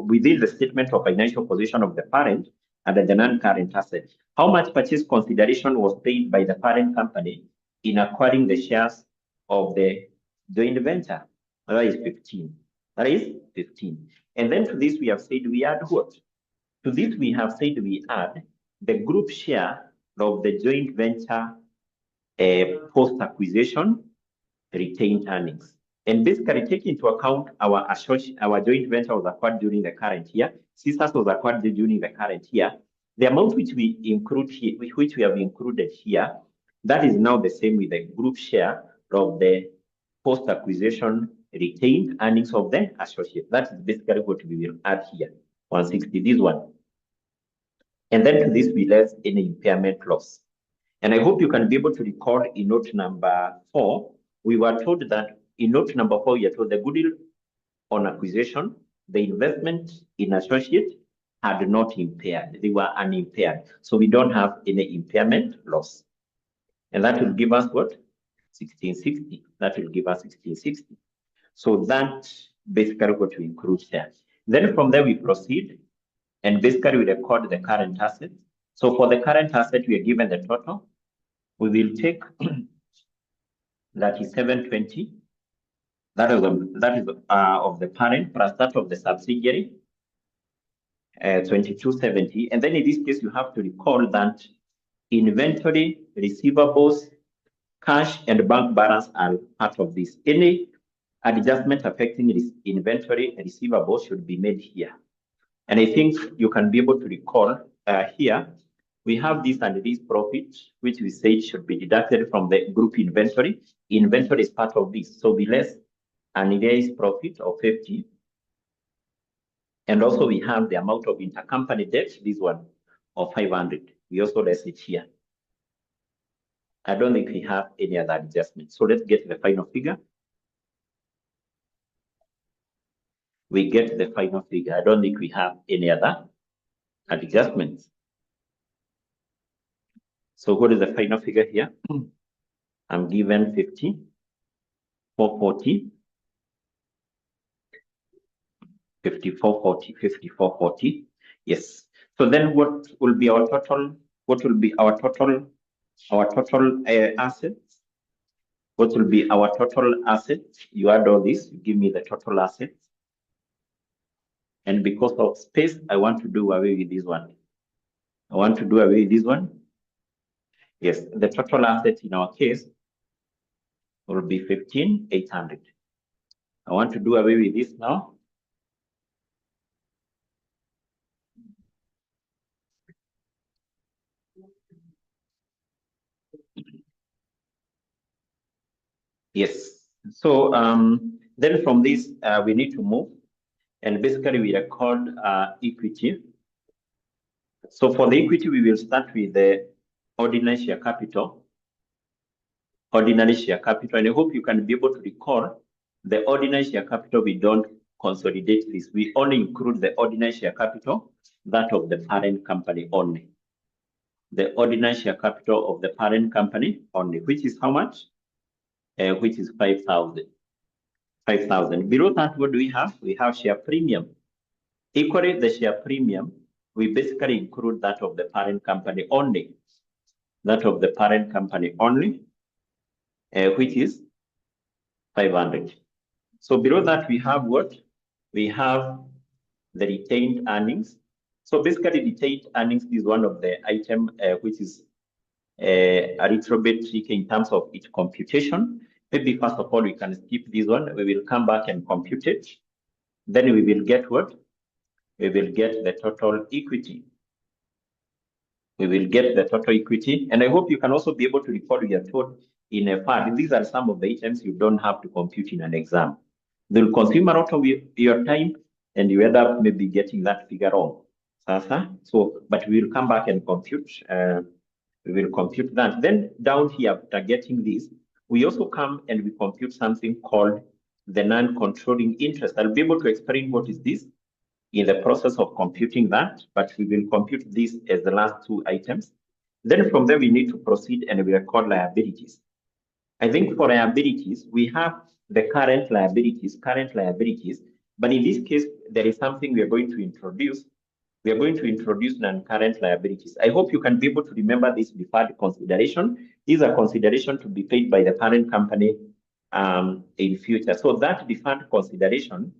within the statement of financial position of the parent and the non-current asset. How much purchase consideration was paid by the parent company in acquiring the shares of the joint venture? That is 15. That is 15. And then to this we have said we add what? To this we have said we add the group share of the joint venture post-acquisition retained earnings. And basically take into account our joint venture was acquired during the current year. CSAS was acquired during the current year. The amount which we include here, which we have included here, that is now the same with the group share of the post-acquisition retained earnings of the associate. That is basically what we will add here. 160, this one. And then to this we less any impairment loss. And I hope you can be able to recall in note number 4, we were told that in note number 4, you are told the goodwill on acquisition, the investment in associate had not impaired. They were unimpaired. So we don't have any impairment loss. And that will give us what? 1660. That will give us 1660. So that basically what we include there. Then from there we proceed and basically we record the current assets. So for the current asset, we are given the total. We will take that is 720. That is of the parent plus that of the subsidiary, 2270. And then in this case, you have to recall that inventory, receivables, cash, and bank balance are part of this. Any adjustment affecting this inventory and receivables should be made here. And I think you can be able to recall here, we have this and this profit, which we said should be deducted from the group inventory. Inventory is part of this. So we less and there is profit of 50. And also we have the amount of intercompany debt, this one of 500. We also less it here. I don't think we have any other adjustment. So let's get the final figure. We get the final figure. I don't think we have any other adjustments. So what is the final figure here? I'm given 50, 440, 5440, 5440. Yes. So then what will be our total? What will be our total assets? What will be our total assets? You add all this, you give me the total assets. And because of space, I want to do away with this one. I want to do away with this one. Yes, the total asset in our case will be 15,800. I want to do away with this now. Yes. So then from this, we need to move. And basically, we record equity. So for the equity, we will start with the ordinary share capital. Ordinary share capital. And I hope you can be able to recall the ordinary share capital. We don't consolidate this. We only include the ordinary share capital, that of the parent company only. The ordinary share capital of the parent company only, which is how much? Which is 5,000. 5,000. Below that, what do we have? We have share premium. Equally, the share premium, we basically include that of the parent company only. That of the parent company only, which is 500. So below that, we have what? We have the retained earnings. So basically, retained earnings is one of the item which is a little bit tricky in terms of its computation. Maybe first of all, we can skip this one. We will come back and compute it. Then we will get what? We will get the total equity. We will get the total equity. And I hope you can also be able to recall your total in a part. These are some of the items you don't have to compute in an exam. They will consume a lot of your time and you end up maybe getting that figure wrong. So, but we will come back and compute. We will compute that. Then down here, after getting this, we also come and we compute something called the non-controlling interest. I'll be able to explain what is this in the process of computing that, but we will compute this as the last two items. Then from there, we need to proceed and we record liabilities. I think for liabilities, we have the current liabilities, but in this case, there is something we are going to introduce. We are going to introduce non-current liabilities. I hope you can be able to remember this deferred consideration. These are consideration to be paid by the parent company in future. So that deferred consideration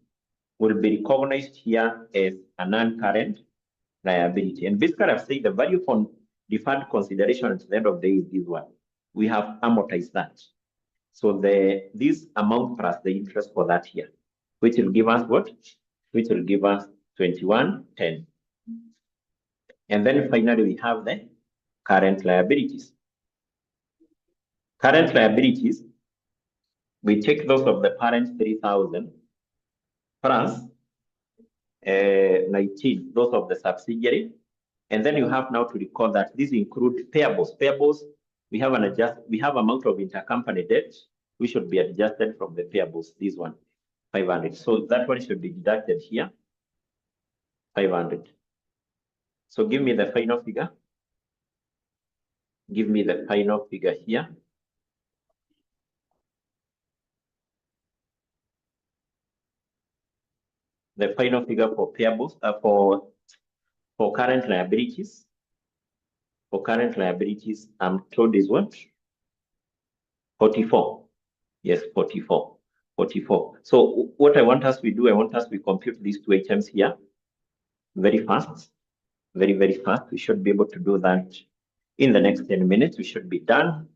will be recognized here as a non-current liability. And basically, I've said the value for deferred consideration at the end of the day is this one. We have amortized that. So this amount plus the interest for that year, which will give us what? Which will give us 2110. And then finally, we have the current liabilities. Current liabilities, we take those of the parent 3,000 plus 19, those of the subsidiary And then you have now to recall that these include payables. Payables, we have amount of intercompany debt, which should be adjusted from the payables. This one, 500. So that one should be deducted here, 500. So give me the final figure. Give me the final figure here. The final figure for payables for current liabilities. For current liabilities, I'm told is what? 44. Yes, 44. 44. So what I want us to do, I want us to compute these two items here very fast. Very, very fast. We should be able to do that in the next 10 minutes. We should be done.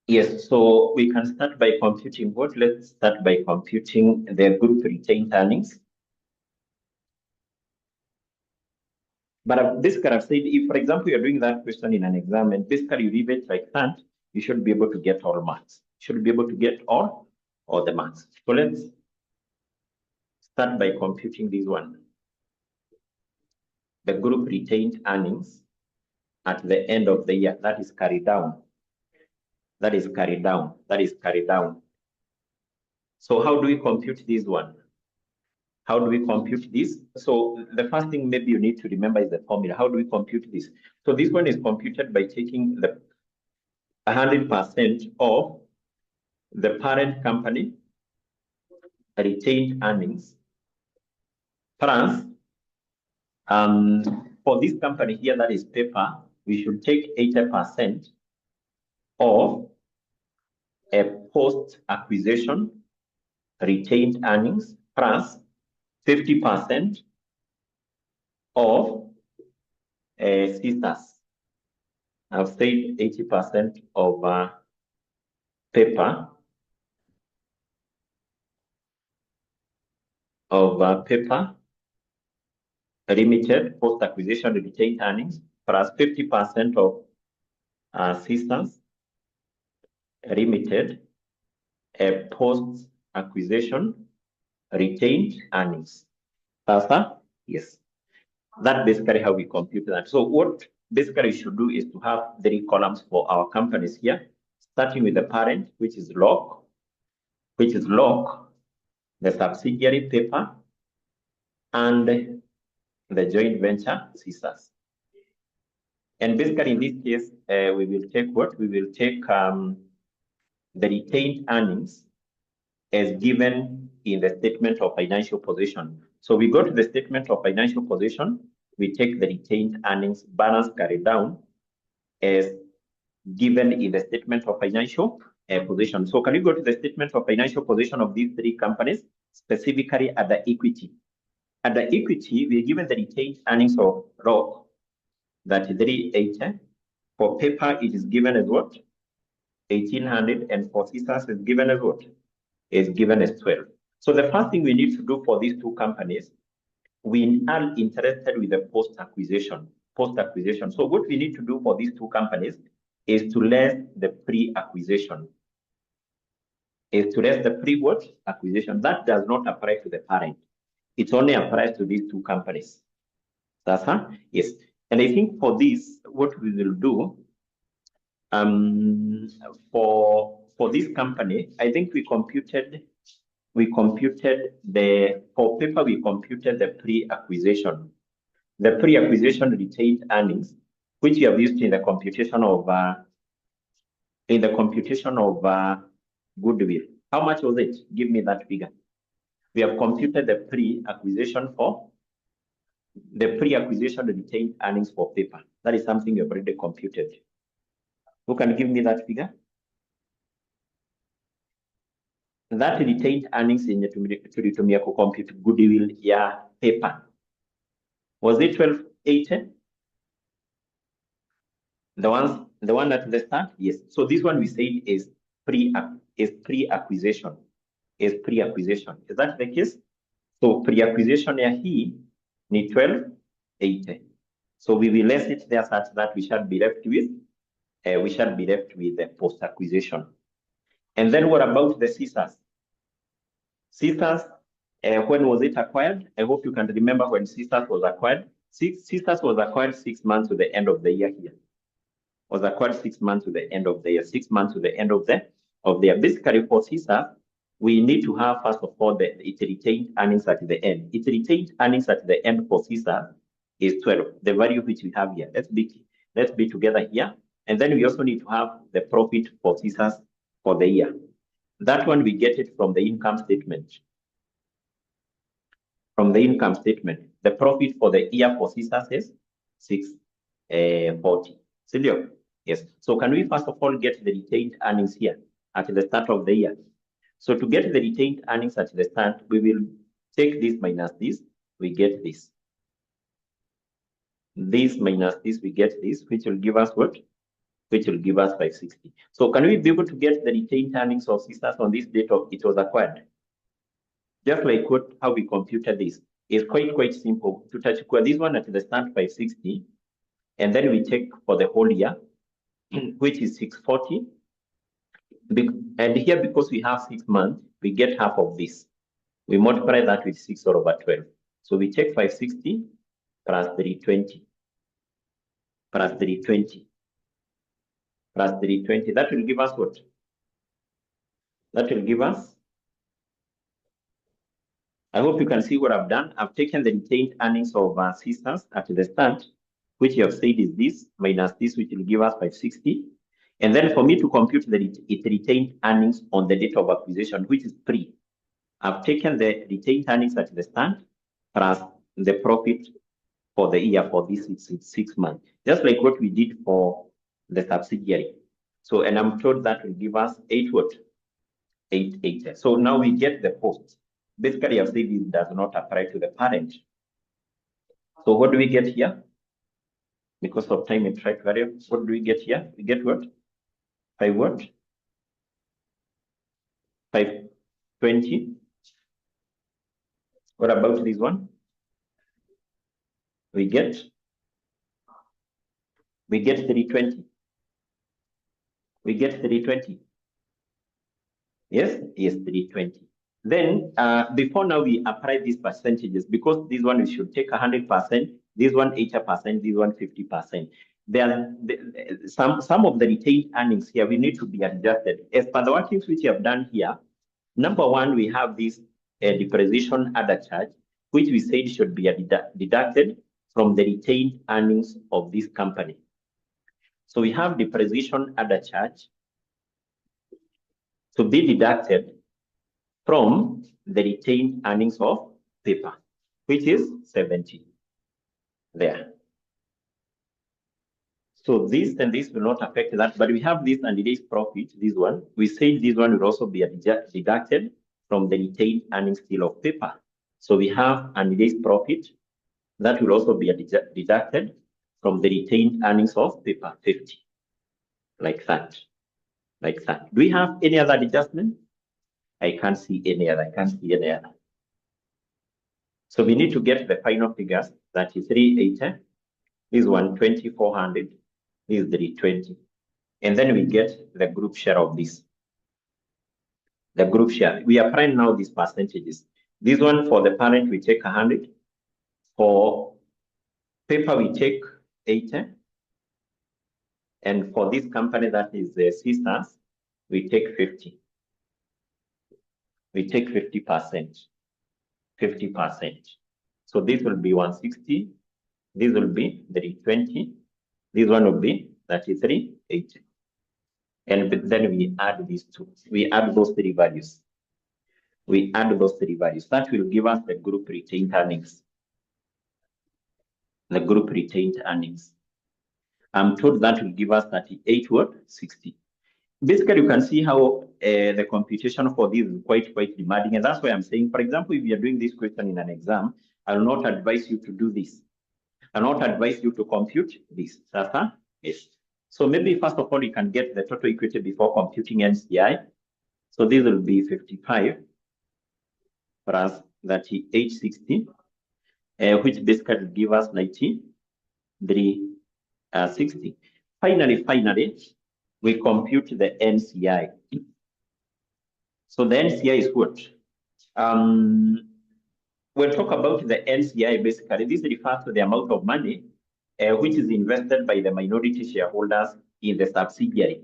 Yes, so we can start by computing what? Let's start by computing the group retained earnings. But basically, I've said, if, for example, you're doing that question in an exam and basically you leave it like that, you should be able to get all marks. You should be able to get all the marks. So let's start by computing this one. The group retained earnings at the end of the year, that is carried down. That is carried down. That is carried down. So how do we compute this one? How do we compute this? So the first thing maybe you need to remember is the formula. How do we compute this? So this one is computed by taking the 100% of the parent company retained earnings plus for this company here, that is paper, we should take 80% of a post-acquisition retained earnings plus 50% of scissors. I've said 80% of paper, paper limited post-acquisition retained earnings plus 50% of scissors limited post-acquisition retained earnings. Yes. That's basically how we compute that. So what basically you should do is to have 3 columns for our companies here, starting with the parent, which is 𝐿𝐿, the subsidiary paper, and the joint venture scissors. And basically in this case, we will take what? We will take the retained earnings as given in the statement of financial position. So we go to the statement of financial position, we take the retained earnings balance carried down as given in the statement of financial position. So can you go to the statement of financial position of these 3 companies, specifically at the equity? At the equity, we are given the retained earnings of 𝐿𝐿, that is 380. For paper, it is given as what? 1800, and for scissors is given as what? Is given as 12. So the first thing we need to do for these 2 companies, we are interested with the post-acquisition. So what we need to do for these 2 companies is to less the pre-acquisition. Acquisition. That does not apply to the parent. It only applies to these 2 companies. Yes. And I think for this, what we will do, for this company, I think for paper, we computed the pre-acquisition. The pre-acquisition retained earnings, which we have used in the computation of goodwill. How much was it? Give me that figure. We have computed the pre-acquisition retained earnings for paper. That is something we have already computed. Who can give me that figure? That retained earnings in tulitumia ku compute goodwill ya paper. Was it 1280? The one at the start? Yes. So this one we said is pre-acquisition. Is that the case? So pre-acquisition ya hii ni 1280. So we will less it there such that we shall be left with the post-acquisition. And then what about the scissors? Scissors, when was it acquired? I hope you can remember when scissors was acquired. Scissors was acquired 6 months to the end of the year here. Was acquired 6 months to the end of the year, 6 months to the end of the year. Basically, for scissors, we need to have, first of all, its retained earnings at the end. Its retained earnings at the end for scissors is 12, the value which we have here. Let's be together here. And then we also need to have the profit for scissors for the year. That one, we get it from the income statement. From the income statement, the profit for the year for scissors is 640. Silio? Yes. So can we first of all get the retained earnings here at the start of the year? So to get the retained earnings at the start, we will take this minus this, we get this. This minus this, we get this, which will give us what? Which will give us 560. So can we be able to get the retained earnings of scissors on this date of it was acquired? Just like how we computed this. It's quite simple. To touch this one at the start 560, and then we take for the whole year, which is 640. And here, because we have 6 months, we get half of this. We multiply that with 6 all over 12. So we take 560 plus 320 plus 320 plus 320. That will give us what? That will give us, I hope you can see what I've done. I've taken the retained earnings of scissors at the start, which you have said is this, minus this, which will give us 560. And then for me to compute its retained earnings on the date of acquisition, which is pre, I've taken the retained earnings at the start plus the profit for the year for this 6 months, just like what we did for the subsidiary. So, and I'm told that will give us 880. So now we get the post. Basically, I've said this does not apply to the parent. So what do we get here? Because of time and track variable, what do we get here? We get what? 520. What about this one? We get 320. We get 320. Yes, 320. Then before now we apply these percentages, because this one we should take 100%, this one 80%, this one 50%. There are some of the retained earnings here we need to be adjusted. As per the workings which you have done here, number one, we have this depreciation other charge, which we said should be deducted from the retained earnings of this company. So we have depreciation other charge to be deducted from the retained earnings of paper, which is 70 there. So this and this will not affect that, but we have this and it is profit, this one. We say this one will also be deducted from the retained earnings still of paper. So we have and it is profit that will also be deducted from the retained earnings of paper 50, like that, like that. Do we have any other adjustment? I can't see any other. So we need to get the final figures. That is 380. This one 2400. This is 320. And then we get the group share of this. The group share. We apply now these percentages. This one for the parent we take 100. For paper we take 80. And for this company that is the sisters, we take 50. We take 50%. 50%. So this will be 160. This will be 320. This one will be 3380. And then we add these two. We add those three values. We add those three values. That will give us the group retained earnings. The group retained earnings. I'm told that will give us 3860. Basically, you can see how the computation for this is quite demanding. And that's why I'm saying, for example, if you're doing this question in an exam, I will not advise you to do this. I will not advise you to compute this. Yes. So maybe first of all, you can get the total equity before computing NCI. So this will be 55 plus 3860, which basically will give us 9360. Finally, we compute the NCI. So the NCI is what? We'll talk about the NCI basically. This refers to the amount of money which is invested by the minority shareholders in the subsidiary.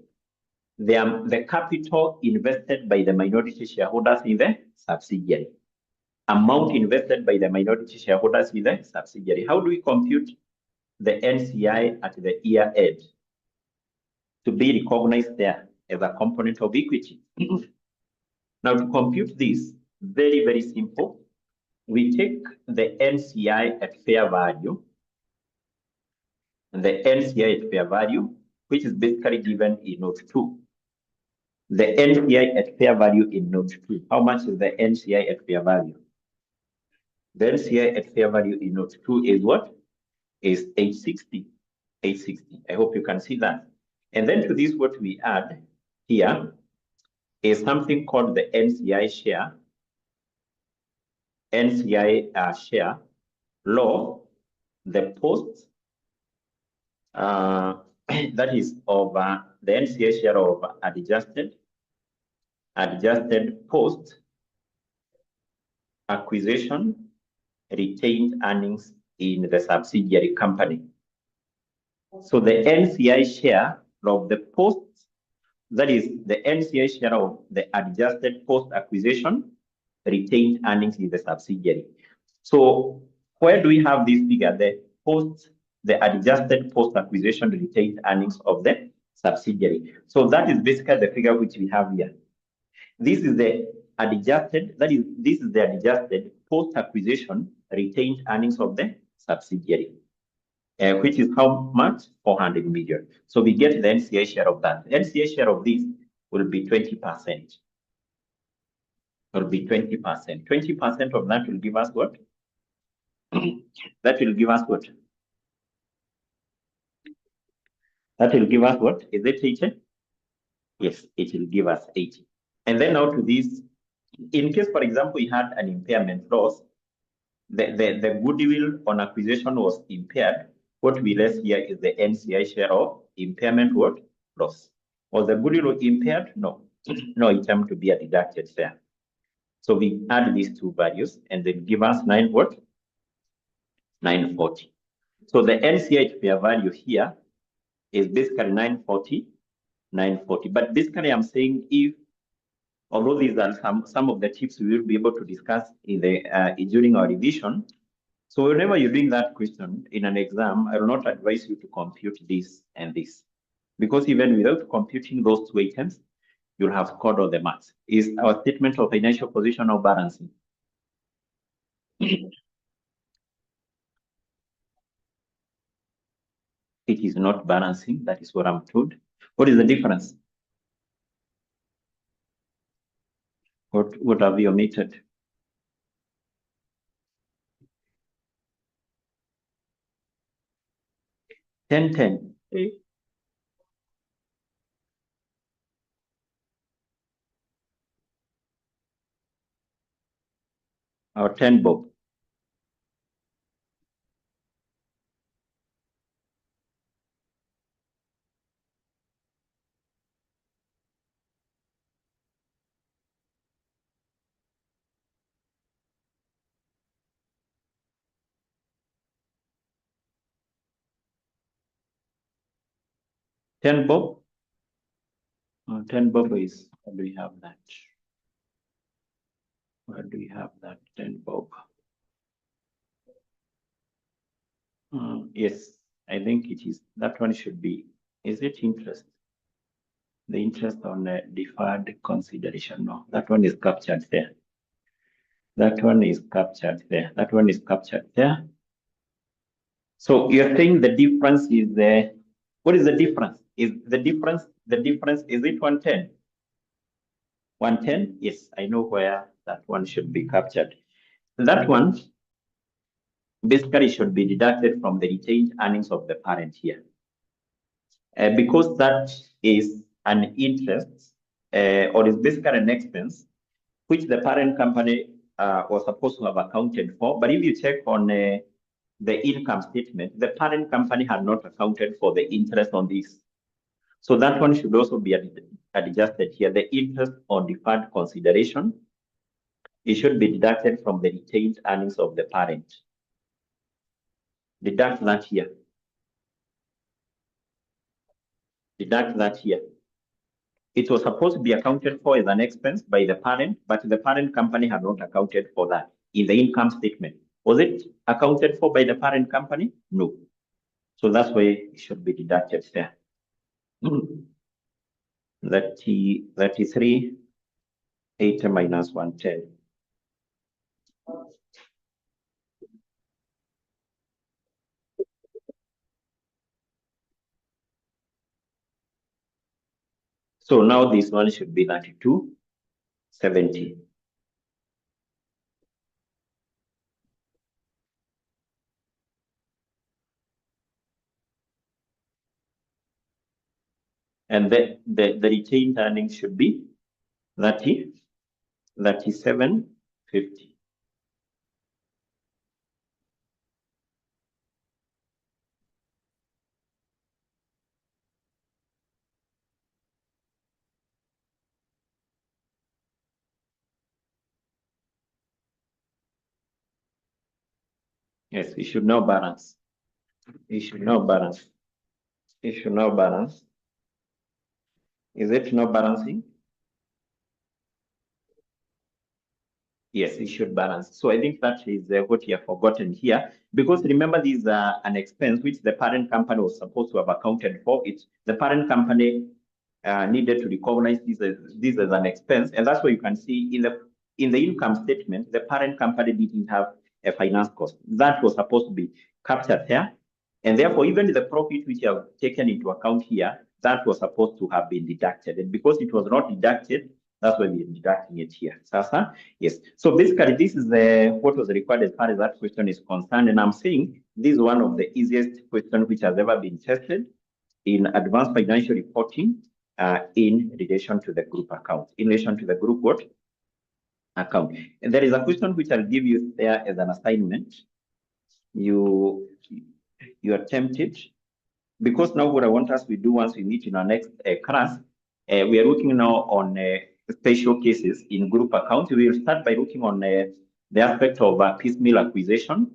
The capital invested by the minority shareholders in the subsidiary. Amount invested by the minority shareholders in the subsidiary. How do we compute the NCI at the year end? To be recognized there as a component of equity. Now, to compute this, very, very simple. We take the NCI at fair value, and the NCI at fair value, which is basically given in note 2. The NCI at fair value in note 2. How much is the NCI at fair value? The NCI at fair value in note 2 is what? Is 860. 860. I hope you can see that. And then to this, what we add here is something called the NCI share. NCI share log the post that is of the NCI share of adjusted post acquisition retained earnings in the subsidiary company. So the NCI share of the post, that is the NCI share of the adjusted post acquisition retained earnings in the subsidiary. So where do we have this figure? The adjusted post acquisition retained earnings of the subsidiary. So that is basically the figure which we have here. This is the adjusted, this is the adjusted post acquisition retained earnings of the subsidiary, which is how much? 400 million. So we get the NCI share of that. The NCI share of this will be 20%. Will be 20%. 20% of that will give us what? That will give us what? That will give us what? Is it 80? Yes, it will give us 80. And then now to this, in case, for example, we had an impairment loss, the goodwill on acquisition was impaired. What we less here is the NCI share of impairment what? Loss. Was the goodwill impaired? No. No, it came to be a deducted share. So we add these two values and they give us 9 what? 940. So the NCI fair value here is basically 940. But basically I'm saying if, although these are some of the tips we will be able to discuss in the during our revision. So whenever you're doing that question in an exam, I will not advise you to compute this and this, because even without computing those two items, you'll have scored all the marks. Is our statement of financial position or balancing? It is not balancing. That is what I'm told. What is the difference? What have you omitted? $10.10. Or 10 bob. $10 bob. 10 bob is, where do we have that? Where do we have that 10 bob? Yes, I think it is. That one should be, is it interest? The interest on deferred consideration. No, that one is captured there. That one is captured there. That one is captured there. So you're saying the difference is there. What is the difference? Is the difference, is it 110? 110? Yes, I know where that one should be captured. That one basically should be deducted from the retained earnings of the parent here. Because that is an interest or is basically an expense which the parent company was supposed to have accounted for. But if you check on the income statement, the parent company had not accounted for the interest on this. So that one should also be adjusted here. The interest on deferred consideration, it should be deducted from the retained earnings of the parent. Deduct that here. Deduct that here. It was supposed to be accounted for as an expense by the parent, but the parent company had not accounted for that in the income statement. Was it accounted for by the parent company? No. So that's why it should be deducted there. 33, 80 minus 110. So now this one should be 92, 70. And the retained earnings should be 30, 37, 50. Yes, it should now balance. It should now balance. It should now balance. Is it not balancing? Yes, it should balance. So I think that is what you have forgotten here, because remember, these are an expense which the parent company was supposed to have accounted for. It the parent company needed to recognize this as an expense, and that's why you can see in the income statement the parent company didn't have a finance cost that was supposed to be captured here, and therefore even the profit which you have taken into account here, that was supposed to have been deducted, and because it was not deducted, that's why we're deducting it here. Sasa, yes. So basically, this is what was required as far as that question is concerned. And I'm saying this is one of the easiest questions which has ever been tested in advanced financial reporting in relation to the group account, in relation to the group what? Account. And there is a question which I'll give you there as an assignment. You attempt it, because now what I want us to do once we meet in our next class, we are looking now on special cases in group accounts. We will start by looking on the aspect of piecemeal acquisition.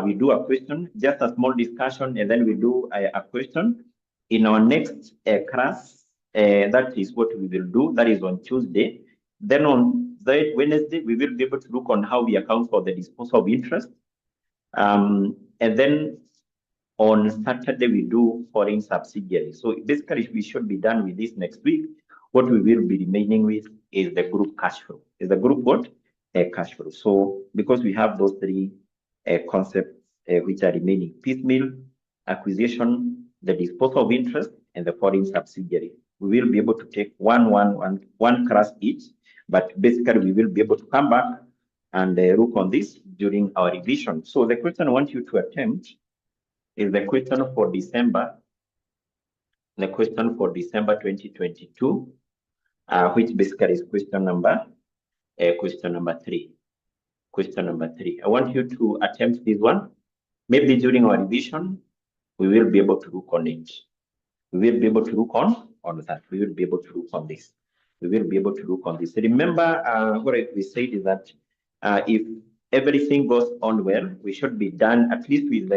We do a question, just a small discussion, and then we do a question. In our next class, that is what we will do. That is on Tuesday. Then on Wednesday, we will be able to look on how we account for the disposal of interest. And then on Saturday, we do foreign subsidiaries. So basically, we should be done with this next week. What we will be remaining with is the group cash flow. Is the group what? Cash flow. So because we have those three concepts which are remaining: piecemeal acquisition, the disposal of interest, and the foreign subsidiary. We will be able to take one class each, but basically we will be able to come back and look on this during our revision. So the question I want you to attempt is the question for December. The question for December 2022, which basically is question number 3. Question number 3. I want you to attempt this one. Maybe during our revision, we will be able to look on it. We will be able to look on that. We will be able to look on this. We will be able to look on this. Remember, what we said is that if everything goes on well, we should be done at least with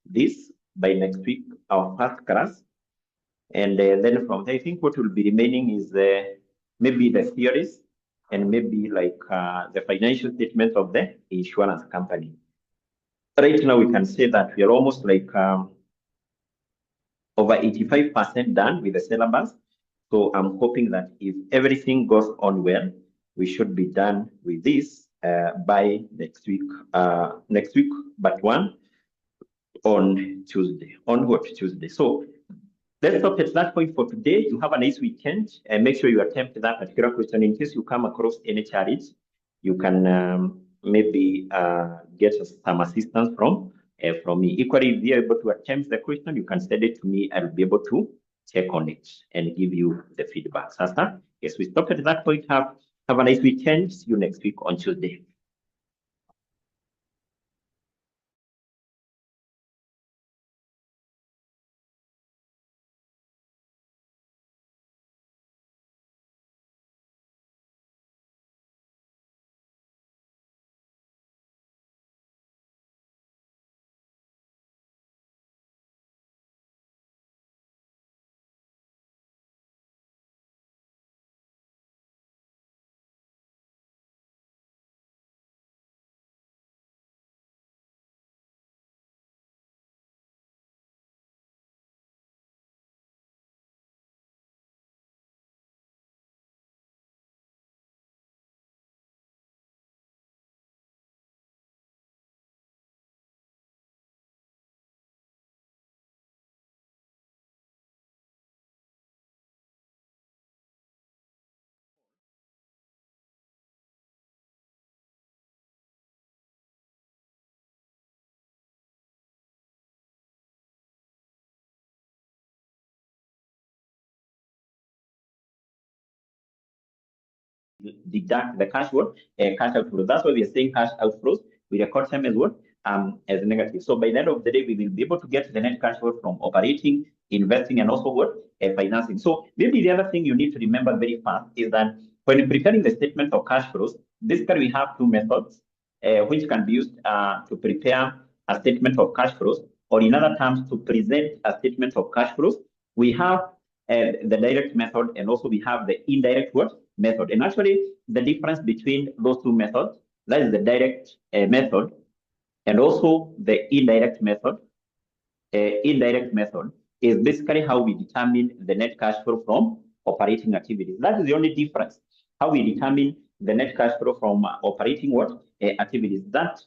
this by next week, our first class. And then from there, I think what will be remaining is maybe the theories and maybe like the financial statements of the insurance company. Right now, we can say that we are almost like over 85% done with the syllabus. So I'm hoping that if everything goes on well, we should be done with this by next week, but one on Tuesday, onward Tuesday. So let's stop at that point for today. You have a nice weekend, and make sure you attempt that particular question. In case you come across any challenge, you can maybe get some assistance from me. Equally, if you're able to attempt the question, you can send it to me. I'll be able to check on it and give you the feedback. Sasa, yes, we stop at that point. Have a nice weekend. See you next week on Tuesday. deduct the cash outflows. That's why we are saying cash outflows. We record them as what? As negative. So by the end of the day, we will be able to get the net cash flow from operating, investing, and also what? Financing. So maybe the other thing you need to remember very fast is that when preparing the statement of cash flows, basically we have two methods which can be used to prepare a statement of cash flows, or in other terms, to present a statement of cash flows. We have the direct method, and also we have the indirect method. And actually, the difference between those two methods, that is the direct method and also the indirect method. Indirect method is basically how we determine the net cash flow from operating activities. That is the only difference. How we determine the net cash flow from operating activities. That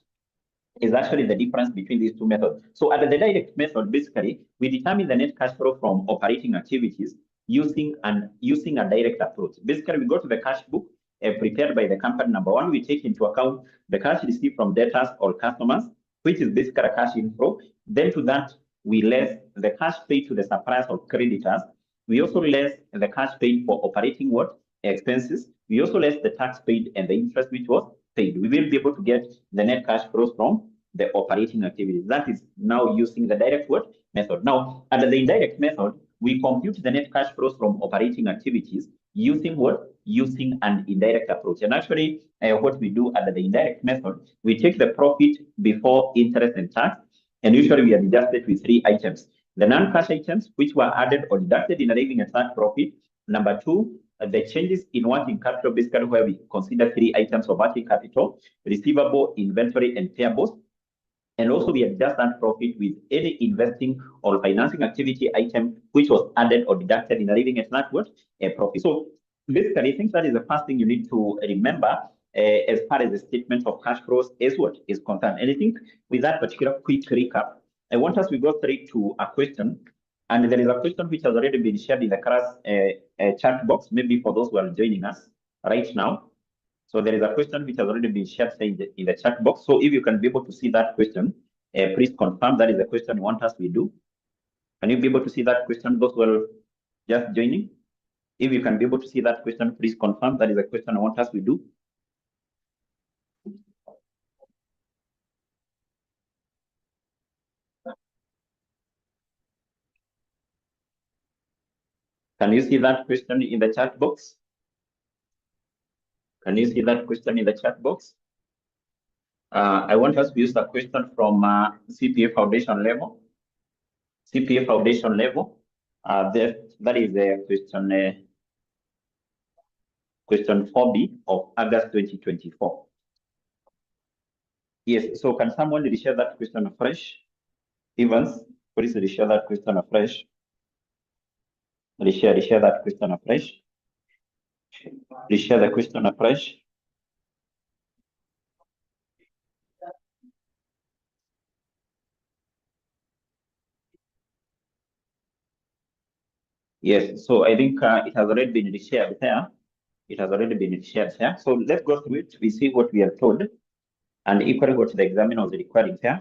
is actually the difference between these two methods. So under the direct method, basically, we determine the net cash flow from operating activities using a direct approach. Basically, we go to the cash book prepared by the company. Number one, we take into account the cash received from debtors or customers, which is basically a cash inflow. Then to that, we less the cash paid to the suppliers or creditors. We also less the cash paid for operating expenses. We also less the tax paid and the interest which was paid. We will be able to get the net cash flows from the operating activities. That is now using the direct method. Now, under the indirect method, we compute the net cash flows from operating activities using using an indirect approach. And actually, what we do under the indirect method, we take the profit before interest and tax, and usually we are deducted with three items: the non-cash items, which were added or deducted in arriving at net profit. Number two, the changes in working capital, basically where we consider three items of working capital: receivable, inventory, and payables. And also we adjust that profit with any investing or financing activity item which was added or deducted in arriving at net profit. So basically, I think that is the first thing you need to remember as far as the statement of cash flows is concerned. And I think with that particular quick recap, I want us to go straight to a question. And there is a question which has already been shared in the class chat box, maybe for those who are joining us right now. So there is a question which has already been shared in the chat box. So if you can be able to see that question, please confirm that is the question you want us to do. Can you be able to see that question, those who are just joining? If you can be able to see that question, please confirm that is the question I want us to do. Can you see that question in the chat box? Can you see that question in the chat box? I want us to use the question from CPA foundation level. CPA foundation level. That is the question 4B of August 2024. Yes, so can someone reshare that question afresh? Evans, please reshare that question afresh. Reshare that question afresh. Reshare the question afresh. Yes, so I think it has already been reshared there. It has already been reshared there. So let's go through it. We see what we are told and equally what the examiner was requiring here.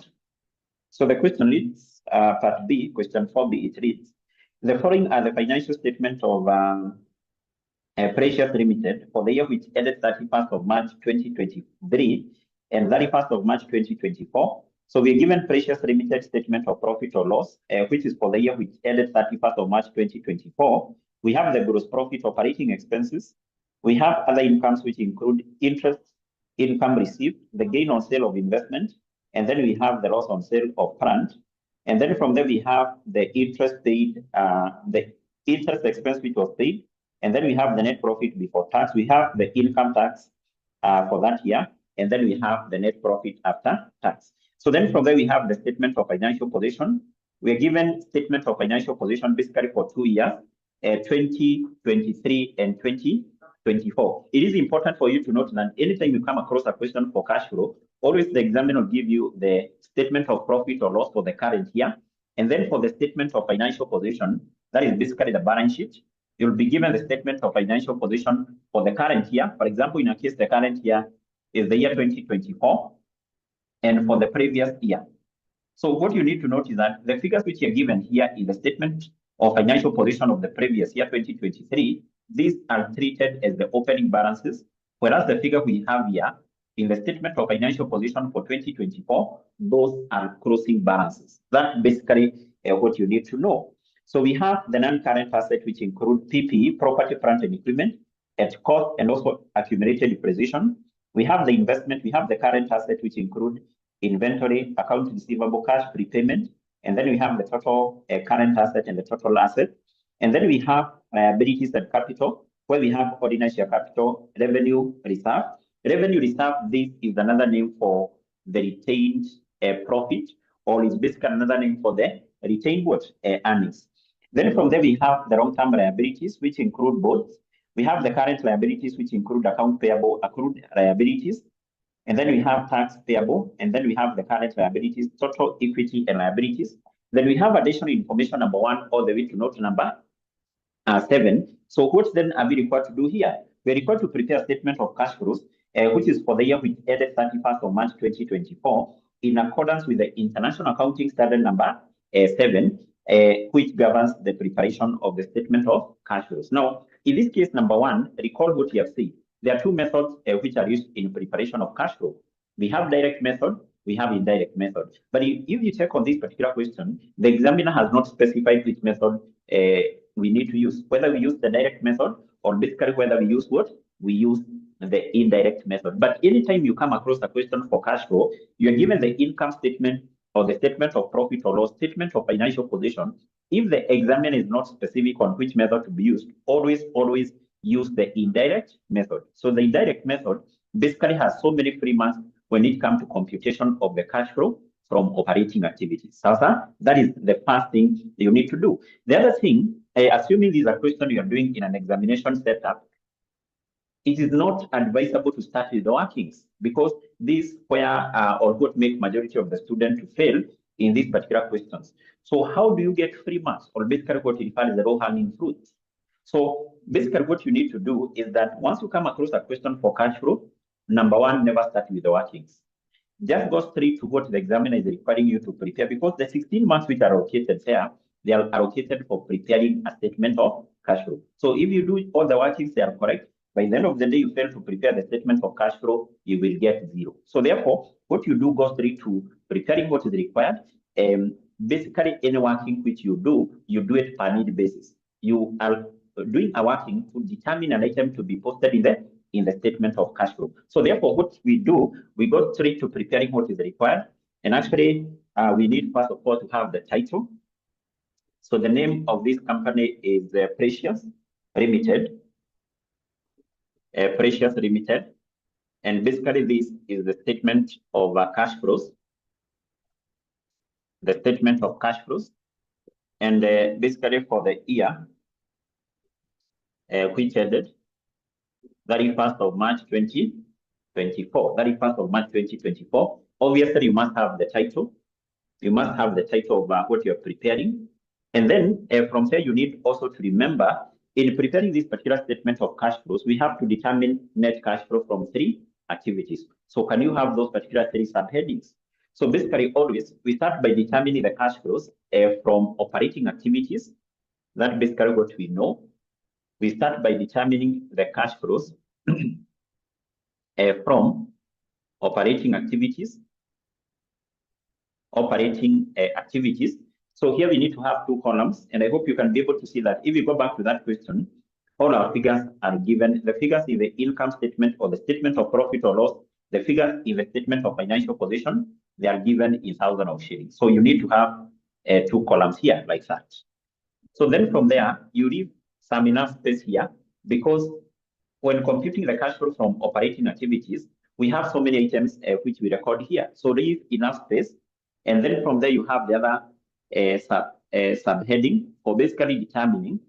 So the question reads, part B, question 4B, it reads, the following are the financial statement of Precious Limited for the year which ended 31st of March 2023 and 31st of March 2024. So we're given Precious Limited statement of profit or loss, which is for the year which ended 31st of March 2024. We have the gross profit, operating expenses. We have other incomes which include interest income received, the gain on sale of investment, and then we have the loss on sale of plant. And then from there we have the interest paid, the interest expense which was paid, and then we have the net profit before tax. We have the income tax for that year, and then we have the net profit after tax. So then from there we have the statement of financial position. We are given statement of financial position basically for 2 years, 2023 and 2024. It is important for you to note that anytime you come across a question for cash flow, always the examiner will give you the statement of profit or loss for the current year. And then for the statement of financial position, that is basically the balance sheet, you'll be given the statement of financial position for the current year. For example, in a case, the current year is the year 2024, and for the previous year. So what you need to note is that the figures which are given here in the statement of financial position of the previous year, 2023, these are treated as the opening balances. Whereas the figure we have here in the statement of financial position for 2024, those are closing balances. That's basically what you need to know. So we have the non-current asset, which include PPE, property, plant, and equipment, at cost and also accumulated depreciation. We have the investment, we have the current asset, which include inventory, accounts receivable, cash, prepayment, and then we have the total current asset and the total asset. And then we have liabilities and capital, where we have ordinary share capital, revenue reserve. Revenue reserve, this is another name for the retained profit, or is basically another name for the retained what? Earnings. Then from there, we have the long-term liabilities, which include both. We have the current liabilities, which include account payable, accrued liabilities. And then we have tax payable. And then we have the current liabilities, total equity and liabilities. Then we have additional information, number 1, all the way to note number 7. So what then are we required to do here? We're required to prepare a statement of cash flows, which is for the year which ended 31st of March 2024, in accordance with the International Accounting Standard number 7, which governs the preparation of the statement of cash flows. Now, in this case, number 1, recall what we have said. There are 2 methods which are used in preparation of cash flow. We have direct method, we have indirect method. But if you check on this particular question, the examiner has not specified which method we need to use, whether we use the direct method or basically whether we use what? We use the indirect method. But anytime you come across a question for cash flow, you are given the income statement or the statement of profit or loss, statement of financial position. If the examiner is not specific on which method to be used, always use the indirect method. So the indirect method basically has so many free marks when it comes to computation of the cash flow from operating activities. So that is the first thing you need to do. The other thing, assuming this is a question you are doing in an examination setup, it is not advisable to start with the workings, because this where or what make majority of the students to fail in these particular questions. So how do you get free marks, or basically what you refer as the low-hanging fruits? So basically what you need to do is that once you come across a question for cash flow, number 1, never start with the workings. Just go straight to what the examiner is requiring you to prepare, because the 16 marks which are allocated there, they are allocated for preparing a statement of cash flow. So if you do all the workings, they are correct. By the end of the day, you fail to prepare the statement of cash flow, you will get 0. So therefore, what you do, go straight to preparing what is required. Basically, any working which you do it per need basis. You are doing a working to determine an item to be posted in the statement of cash flow. So therefore, what we do, we go straight to preparing what is required. And actually, we need first of all to have the title. So the name of this company is Precious Limited. Precious Limited. And basically, this is the statement of cash flows. The statement of cash flows. And basically for the year, which ended 31st of March 2024. 31st of March 2024. Obviously, you must have the title. You must have the title of what you're preparing. And then from there, you need also to remember, in preparing this particular statement of cash flows, we have to determine net cash flow from 3 activities. So can you have those particular 3 subheadings? So basically, always, we start by determining the cash flows from operating activities. That's basically what we know. We start by determining the cash flows from operating activities. So here we need to have 2 columns, and I hope you can be able to see that if you go back to that question, all our figures are given. The figures in the income statement or the statement of profit or loss, the figures in the statement of financial position, they are given in thousands of shillings. So you need to have 2 columns here like that. So then from there, you leave some enough space here, because when computing the cash flow from operating activities, we have so many items which we record here. So leave enough space. And then from there, you have the other subheading for basically determining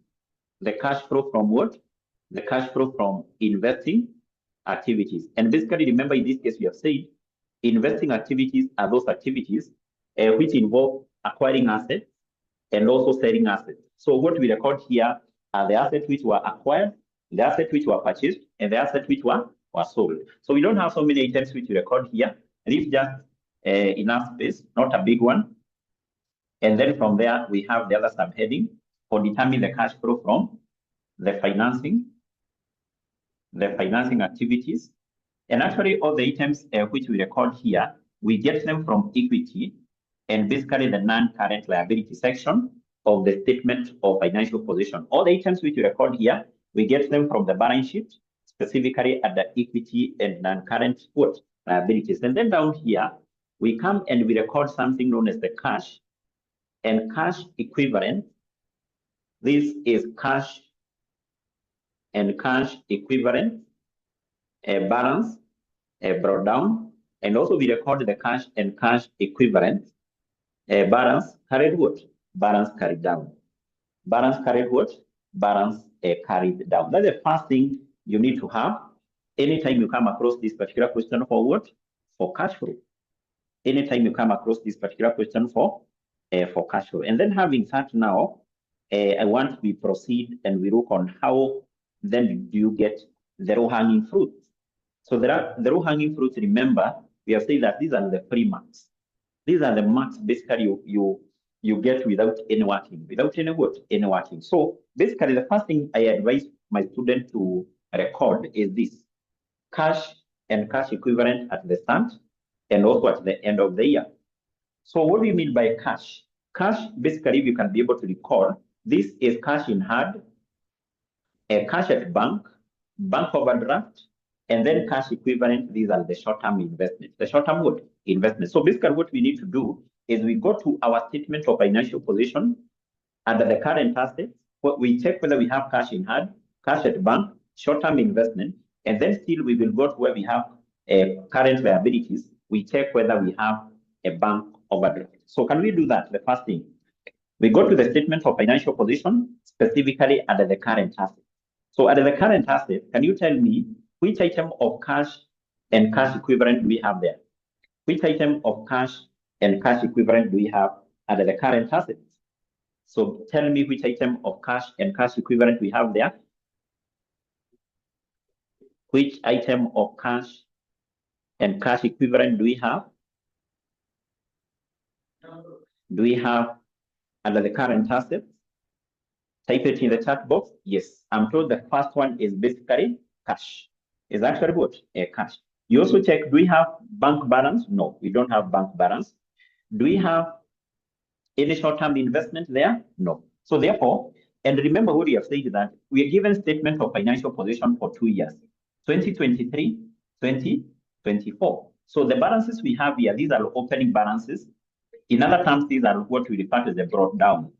the cash flow from what? The cash flow from investing activities. And basically, remember, in this case, we have said investing activities are those activities which involve acquiring assets and also selling assets. So what we record here are the assets which were acquired, the assets which were purchased, and the assets which were sold. So we don't have so many items which we record here. Leave just enough space, not a big one. And then from there, we have the other subheading for determining the cash flow from the financing the financing activities. And actually, all the items which we record here, we get them from equity and basically the non-current liability section of the statement of financial position. All the items which we record here, we get them from the balance sheet, specifically at the equity and non-current liabilities. And then down here, we come and we record something known as the cash and cash equivalent. This is cash and cash equivalent, a balance, a brought down, and also we record the cash and cash equivalent, a balance carried what? Balance carried down. Balance carried what? Balance carried down. That's the first thing you need to have anytime you come across this particular question for what? For cash flow. Anytime you come across this particular question for cash flow. And then having that now, I want we proceed and we look on how then do you get the low-hanging fruits. So there are the low-hanging fruits. Remember, we have said that these are the free marks. These are the marks basically you get without any working, without any what? Any working. So basically the first thing I advise my student to record is this: cash and cash equivalent at the start and also at the end of the year. So what do you mean by cash? Cash, basically, you can be able to record, this is cash in hand, a cash at bank overdraft, and then cash equivalent. These are the short-term investments. The short-term what? Investments. So basically what we need to do is we go to our statement of financial position under the current assets. We check whether we have cash in hand, cash at bank, short-term investment, and then still we will go to where we have current liabilities. We check whether we have a bank overdraft. So can we do that? The first thing, we go to the statement of financial position, specifically under the current asset. So under the current asset, can you tell me which item of cash and cash equivalent do we have there? Which item of cash and cash equivalent do we have under the current assets? So tell me which item of cash and cash equivalent we have there. Which item of cash and cash equivalent do we have? Do we have under the current assets? Type it in the chat box. Yes, I'm told the first one is basically cash. Is actually what? Cash. You also check, do we have bank balance? No, we don't have bank balance. Do we have any short-term investment there? No. So therefore, and remember what we have said, that we are given statement of financial position for 2 years, 2023, 2024. So the balances we have here, these are opening balances. In other terms, these are what we refer to as the brought down.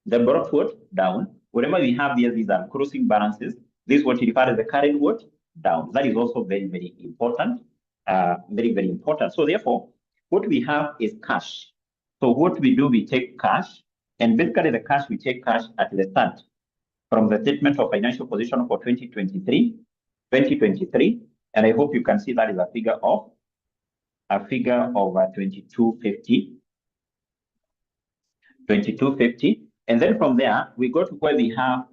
The brought what? Down. Whatever we have here, these are closing balances. This is what we refer to as the carried what? Down. That is also very, very important. Very, very important. So therefore, what we have is cash. So what we do, we take cash, and basically the cash, we take cash at the start from the statement of financial position for 2023, and I hope you can see that is a figure of 2250. And then from there, we go to where we have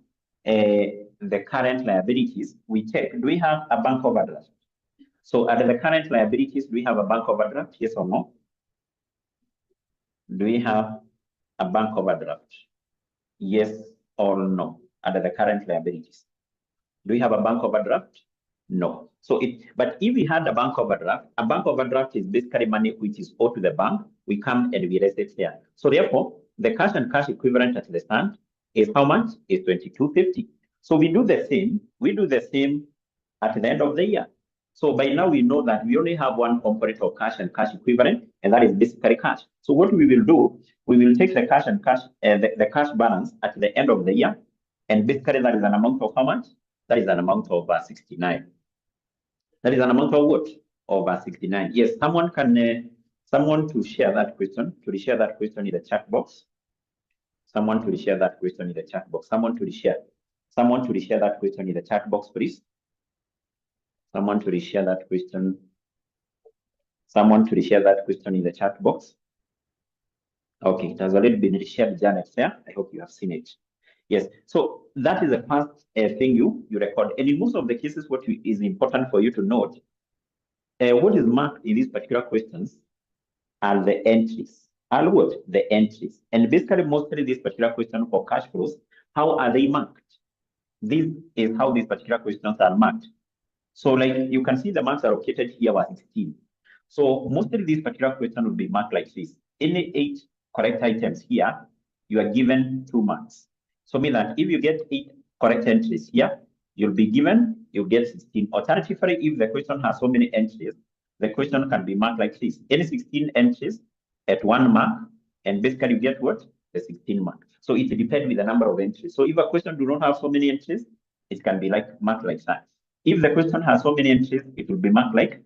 the current liabilities. We check, do we have a bank overdraft? So under the current liabilities, do we have a bank overdraft? Yes or no? Do we have a bank overdraft? Yes or no? Under the current liabilities. Do we have a bank overdraft? No. But if we had a bank overdraft is basically money which is owed to the bank. We come and we raise it there. So therefore, the cash and cash equivalent at the stand is how much? Is 2250. So we do the same. We do the same at the end of the year. So by now we know that we only have one component of cash and cash equivalent, and that is basically cash. So what we will do, we will take the cash and cash, the cash balance at the end of the year, and basically that is an amount of how much? That is an amount of 69. That is an amount of what? Of 69. Yes, someone to share that question, in the chat box. Someone to share that question in the chat box. Someone to share that question in the chat box, please. Someone to share that question. Someone to share that question in the chat box. Okay, it has already been shared, Janet, there. I hope you have seen it. Yes, so that is the first thing you record. And in most of the cases, what is important for you to note, what is marked in these particular questions are the entries. Are what? The entries. And basically, mostly this particular question for cash flows, how are they marked? This is how these particular questions are marked. So like you can see the marks allocated here were 16. So mostly this particular question will be marked like this. Any 8 correct items here, you are given 2 marks. So mean that if you get 8 correct entries here, you'll get 16. Alternatively, if the question has so many entries, the question can be marked like this. Any 16 entries at 1 mark, and basically you get what? The 16 mark. So it depends with the number of entries. So if a question do not have so many entries, it can be like marked like that. If the question has so many entries, it will be marked like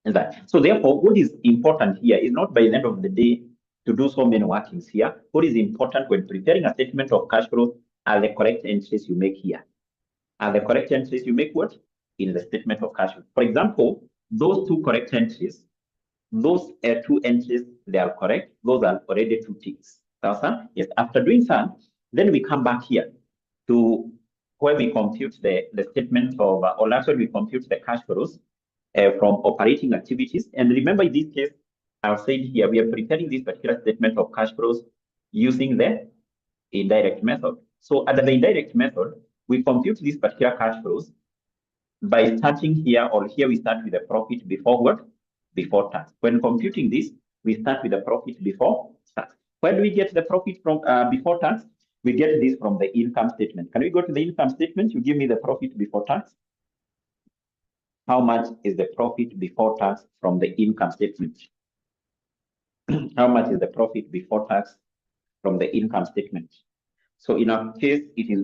that. So therefore, what is important here is not by the end of the day to do so many workings here. What is important when preparing a statement of cash flow are the correct entries you make here. Are the correct entries you make what? In the statement of cash flow. For example, those 2 correct entries, those 2 entries, they are correct. Those are already 2 ticks. Yes, after doing that, then we come back here to where we compute the statement of, or actually we compute the cash flows from operating activities. And remember, in this case, I've said here, we are preparing this particular statement of cash flows using the indirect method. So under the indirect method, we compute these particular cash flows by starting here, or here we start with the profit before what? Before tax. When computing this, we start with the profit before tax. Where do we get the profit from before tax? We get this from the income statement. Can we go to the income statement? You give me the profit before tax. How much is the profit before tax from the income statement? How much is the profit before tax from the income statement? So in our case, it is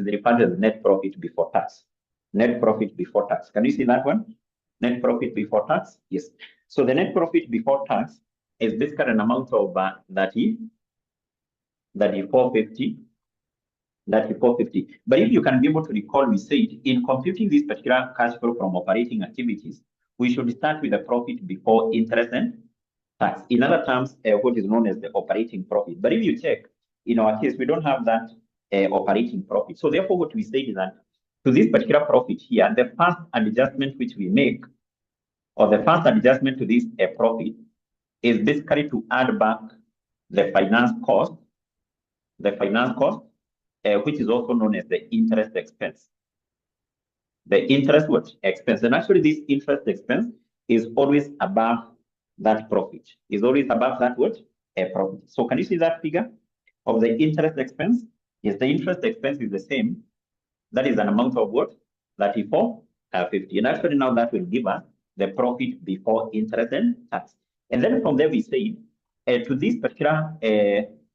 referred as net profit before tax. Net profit before tax. Can you see that one? Net profit before tax? Yes. So the net profit before tax is basically an amount of 450. But if you can be able to recall, we said in computing this particular cash flow from operating activities, we should start with the profit before interest and tax. In other terms, what is known as the operating profit. But if you check, in our case, we don't have that operating profit. So therefore, what we say is that to this particular profit here, the first adjustment which we make, or the first adjustment to this profit, is basically to add back the finance cost, which is also known as the interest expense. The interest expense. And actually, this interest expense is always above that profit. Is always above that profit. So can you see that figure of the interest expense? Yes, the interest expense is the same. That is an amount of what? 3450. And actually now that will give us the profit before interest and tax. And then from there we say to this particular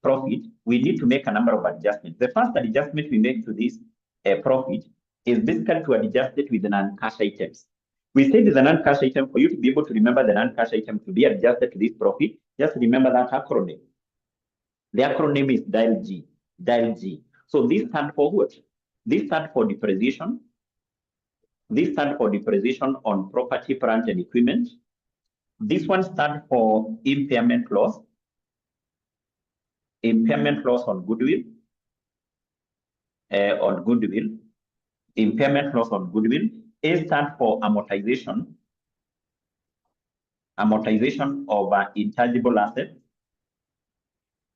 profit, we need to make a number of adjustments. The first adjustment we make to this profit is basically to adjust it with the non-cash items. We say the non-cash item, for you to be able to remember the non-cash item to be adjusted to this profit, just remember that acronym. The acronym is dial G. So this stands for what? This stands for depreciation. This stands for depreciation on property, plant, and equipment. This one stands for impairment loss. Impairment loss on goodwill. Impairment loss on goodwill. A stands for amortization. Amortization of intangible assets.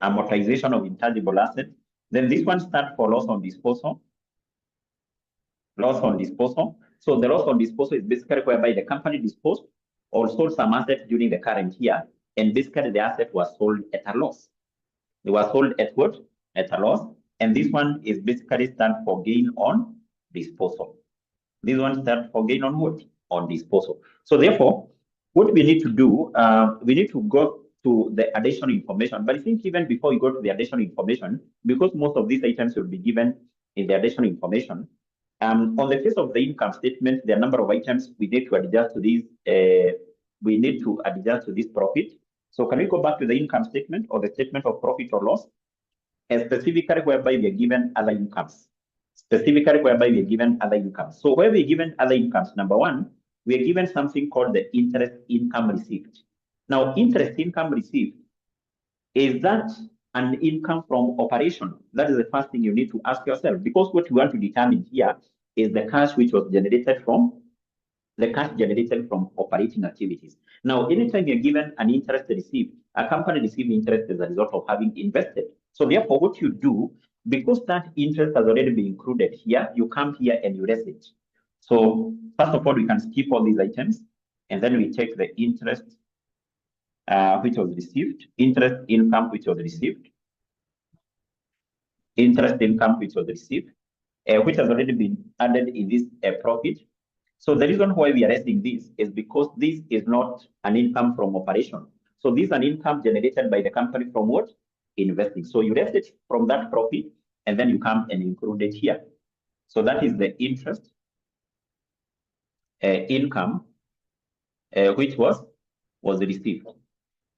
Amortization of intangible assets. Then this one stands for loss on disposal. Loss on disposal. So the loss on disposal is basically whereby the company disposed or sold some assets during the current year, and basically the asset was sold at a loss. They were sold at what? At a loss. And this one is basically stand for gain on disposal. This one stands for gain on what? On disposal. So therefore, what we need to do, we need to go to the additional information. But I think even before we go to the additional information, because most of these items will be given in the additional information, on the face of the income statement, there are a number of items we need to adjust to these. We need to adjust to this profit. So can we go back to the income statement or the statement of profit or loss, and specifically whereby we are given other incomes? Specifically whereby we are given other incomes. So where we are given other incomes, number one, we are given something called the interest income received. Now, interest income received, is that an income from operation? That is the first thing you need to ask yourself, because what we want to determine here is the cash which was generated from operating activities. Now, anytime you're given an interest received, a company received interest as a result of having invested. So therefore, what you do, because that interest has already been included here, you come here and you raise it. So first of all, we can skip all these items, and then we take the interest which was received, interest income which was received, interest income which was received, which has already been added in this profit. So the reason why we are raising this is because this is not an income from operation. So this is an income generated by the company from what? Investing. So you raise it from that profit, and then you come and include it here. So that is the interest income which was received.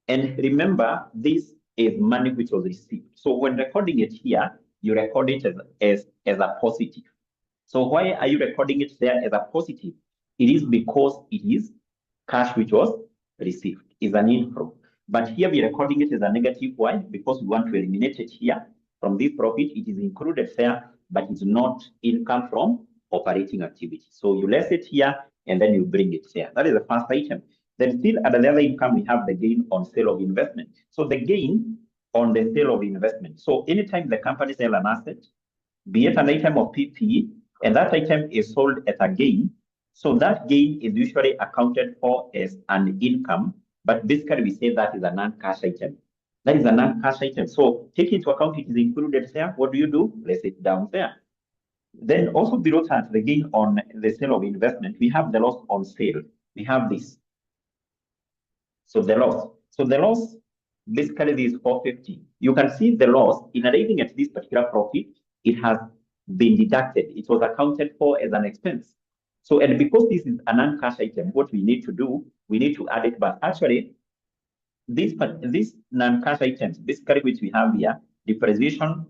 And remember, this is money which was received. So when recording it here, you record it as a positive. So why are you recording it there as a positive? It is because it is cash which was received, is an inflow. But here we are recording it as a negative. Why? Because we want to eliminate it here from this profit. It is included there, but it's not income from operating activity. So you less it here and then you bring it there. That is the first item. Then still under the other income, we have the gain on sale of investment. So the gain on the sale of investment. So anytime the company sells an asset, be it an item of PPE, and that item is sold at a gain, so that gain is usually accounted for as an income, but basically we say that is a non-cash item. That is a non-cash item. So take into account it is included there. What do you do? Place it down there. Then also below that, the gain on the sale of investment, we have the loss on sale. We have this. So the loss. So the loss, basically this is 450. You can see the loss in arriving at this particular profit, it has been deducted. It was accounted for as an expense. So, and because this is a non-cash item, what we need to do, we need to add it back. Actually, these non-cash items, basically which we have here, depreciation,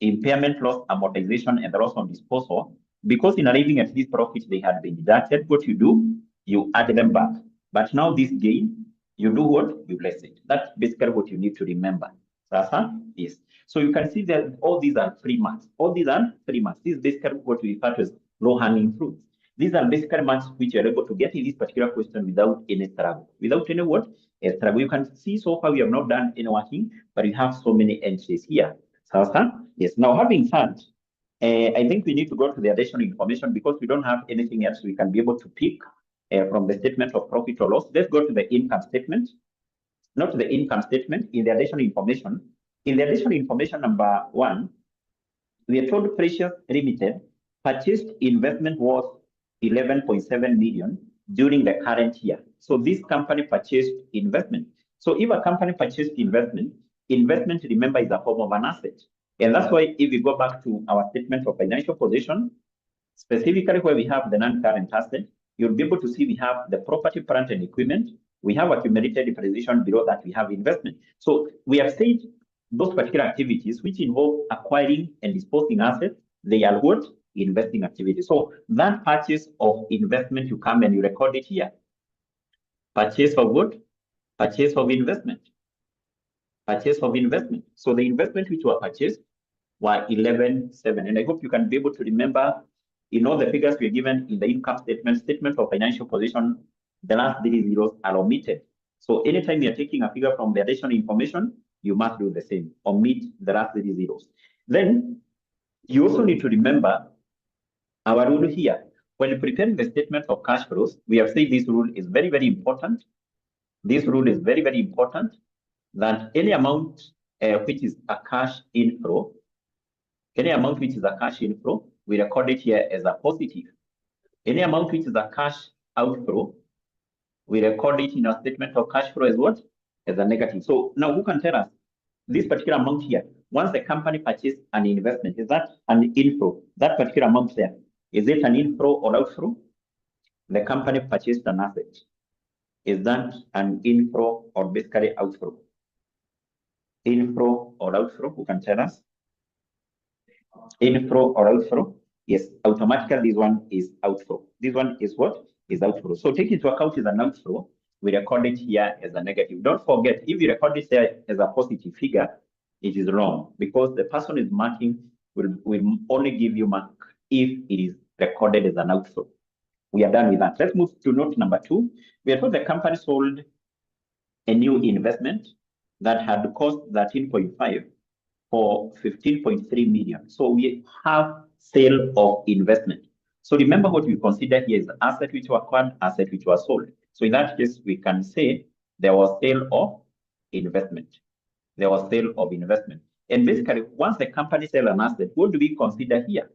impairment loss, amortization, and the loss on disposal, because in arriving at this profit, they had been deducted, what you do, you add them back. But now this gain, you do what? You less it. That's basically what you need to remember. Yes. So you can see that all these are free marks. All these are free marks. This is basically what we refer to as low-hanging fruits. These are basically marks which you're able to get in this particular question without any struggle. Without any what? A struggle. You can see so far we have not done any working, but we have so many entries here. Yes. Now, having said, I think we need to go to the additional information because we don't have anything else we can be able to pick from the statement of profit or loss. Let's go to the income statement. Not the income statement, in the additional information. In the additional information number 1, we are told Precious Limited purchased investment worth 11.7 million during the current year. So this company purchased investment. So if a company purchased investment, remember is a form of an asset. And that's why if we go back to our statement of financial position, specifically where we have the non-current asset, you'll be able to see we have the property, plant, and equipment. We have accumulated depreciation. Below that, we have investment. So we have said those particular activities which involve acquiring and disposing assets, they are what? Investing activities. So that purchase of investment, you come and you record it here. Purchase of what? Purchase of investment. Purchase of investment. So the investment which were purchased were 11.7. And I hope you can be able to remember in all the figures we are given in the income statement of financial position, the last 3 zeros are omitted. So anytime you are taking a figure from the additional information, you must do the same, omit the last 3 zeros. Then you also need to remember our rule here. When preparing the statement of cash flows, we have said this rule is very, very important. This rule is very, very important that any amount which is a cash inflow, we record it here as a positive. Any amount which is a cash outflow, we record it in our statement of cash flow as what? As a negative. So now who can tell us this particular amount here? Once the company purchased an investment, is that an inflow? That particular amount there, is it an inflow or outflow? The company purchased an asset. Is that an inflow or basically outflow? Inflow or outflow? Who can tell us? Inflow or outflow? Yes, automatically this one is outflow. This one is what? Is outflow. So take into account is an outflow. We record it here as a negative. Don't forget, if you record it here as a positive figure, it is wrong because the person is marking will only give you mark if it is recorded as an outflow. We are done with that. Let's move to note number 2. We are told the company sold a new investment that had cost 13.5 for 15.3 million. So we have sale of investment. So remember what we consider here is asset which were acquired, asset which was sold. So in that case, we can say there was sale of investment. There was sale of investment. And basically, once the company sells an asset, what do we consider here?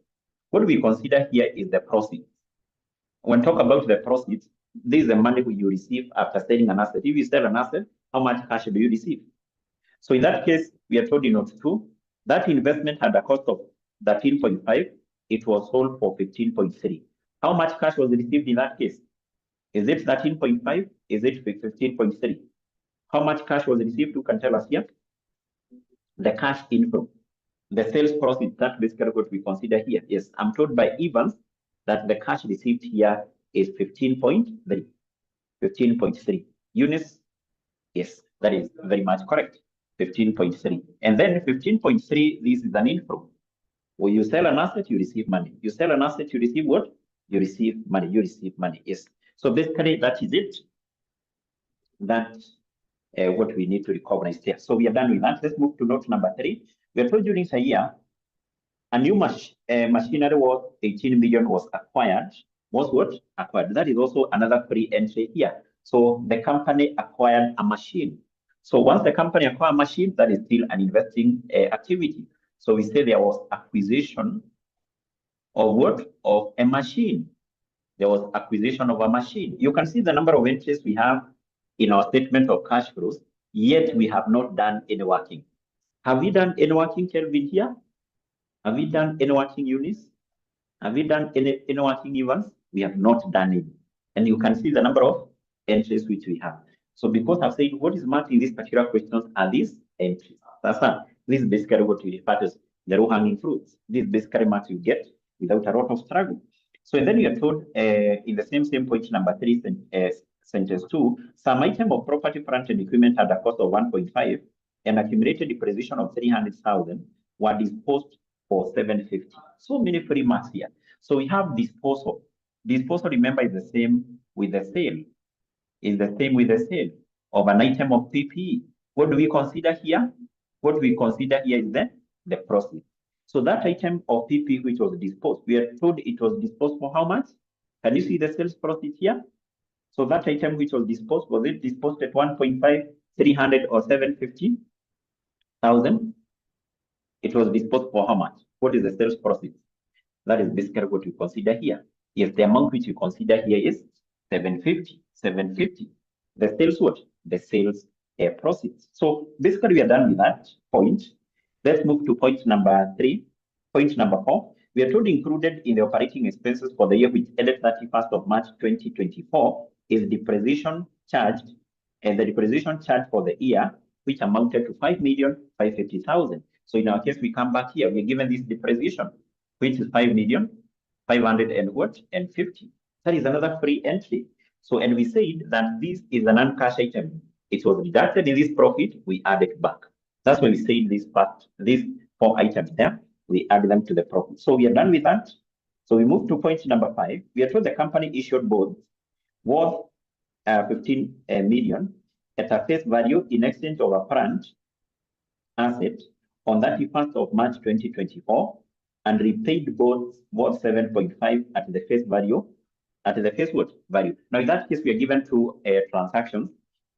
What we consider here is the proceeds. When talk about the proceeds, this is the money you receive after selling an asset. If you sell an asset, how much cash do you receive? So in that case, we are told in note 2, that investment had a cost of 13.5. It was sold for 15.3. How much cash was received in that case? Is it 13.5? Is it 15.3? How much cash was received? You can tell us here. The cash inflow, the sales proceeds, that basically what we consider here. Yes, I'm told by Evans that the cash received here is 15.3. 15.3 units. Yes, that is very much correct. 15.3. And then 15.3, this is an inflow. When you sell an asset, you receive money. You sell an asset, you receive what? You receive money. You receive money. Yes. So basically, that is it. That's what we need to recognize there. So we are done with that. Let's move to note number 3. We are told during the year, a new machinery worth 18 million was acquired. Was what? Acquired. That is also another free entry here. So the company acquired a machine. So once the company acquired a machine, that is still an investing activity. So we say there was acquisition of what? Of a machine. There was acquisition of a machine. You can see the number of entries we have in our statement of cash flows, yet we have not done any working. Have we done any working, Kelvin, here? Have we done any working, Eunice? Have we done any working, Evans? We have not done it. And you can see the number of entries which we have. So because I've said what is marked in these particular questions are these entries. That's not. This is basically what we refer to as the low-hanging fruits. This is basically marks you get without a lot of struggle. So then you are told in the same point number 3, sentence 2, some item of property, plant, and equipment at a cost of 1.5 and accumulated depreciation of 300,000 were disposed for 750. So many free marks here. So we have disposal. Disposal, remember, is the same with the sale. Is the same with the sale of an item of PPE. What do we consider here? What we consider here is the proceeds. So that item of PPE which was disposed, we are told it was disposed for how much? Can you see the sales proceeds here? So that item which was disposed, was it disposed at 1.5, 300, or 750,000? It was disposed for how much? What is the sales proceeds? That is basically what we consider here. Yes, the amount which we consider here is 750. 750. The sales what? The sales proceeds. So basically we are done with that point. Let's move to point number 3. Point number 4. We are told included in the operating expenses for the year which ended 31st of March 2024 is depreciation charged, and the depreciation charge for the year which amounted to 5,550,000. So in our case, we come back here, we are given this depreciation, which is 5,550,000. That is another free entry. So, and we said that this is a non-cash item. It was deducted in this profit, we add it back. That's when we say this part, these 4 items there, we add them to the profit. So we are done with that. So we move to point number 5. We are told the company issued bonds worth 15 million at a face value in exchange of a current asset on 31st of March 2024 and repaid bonds worth 7.5 at the face value, at the face what value. Now in that case, we are given 2 transactions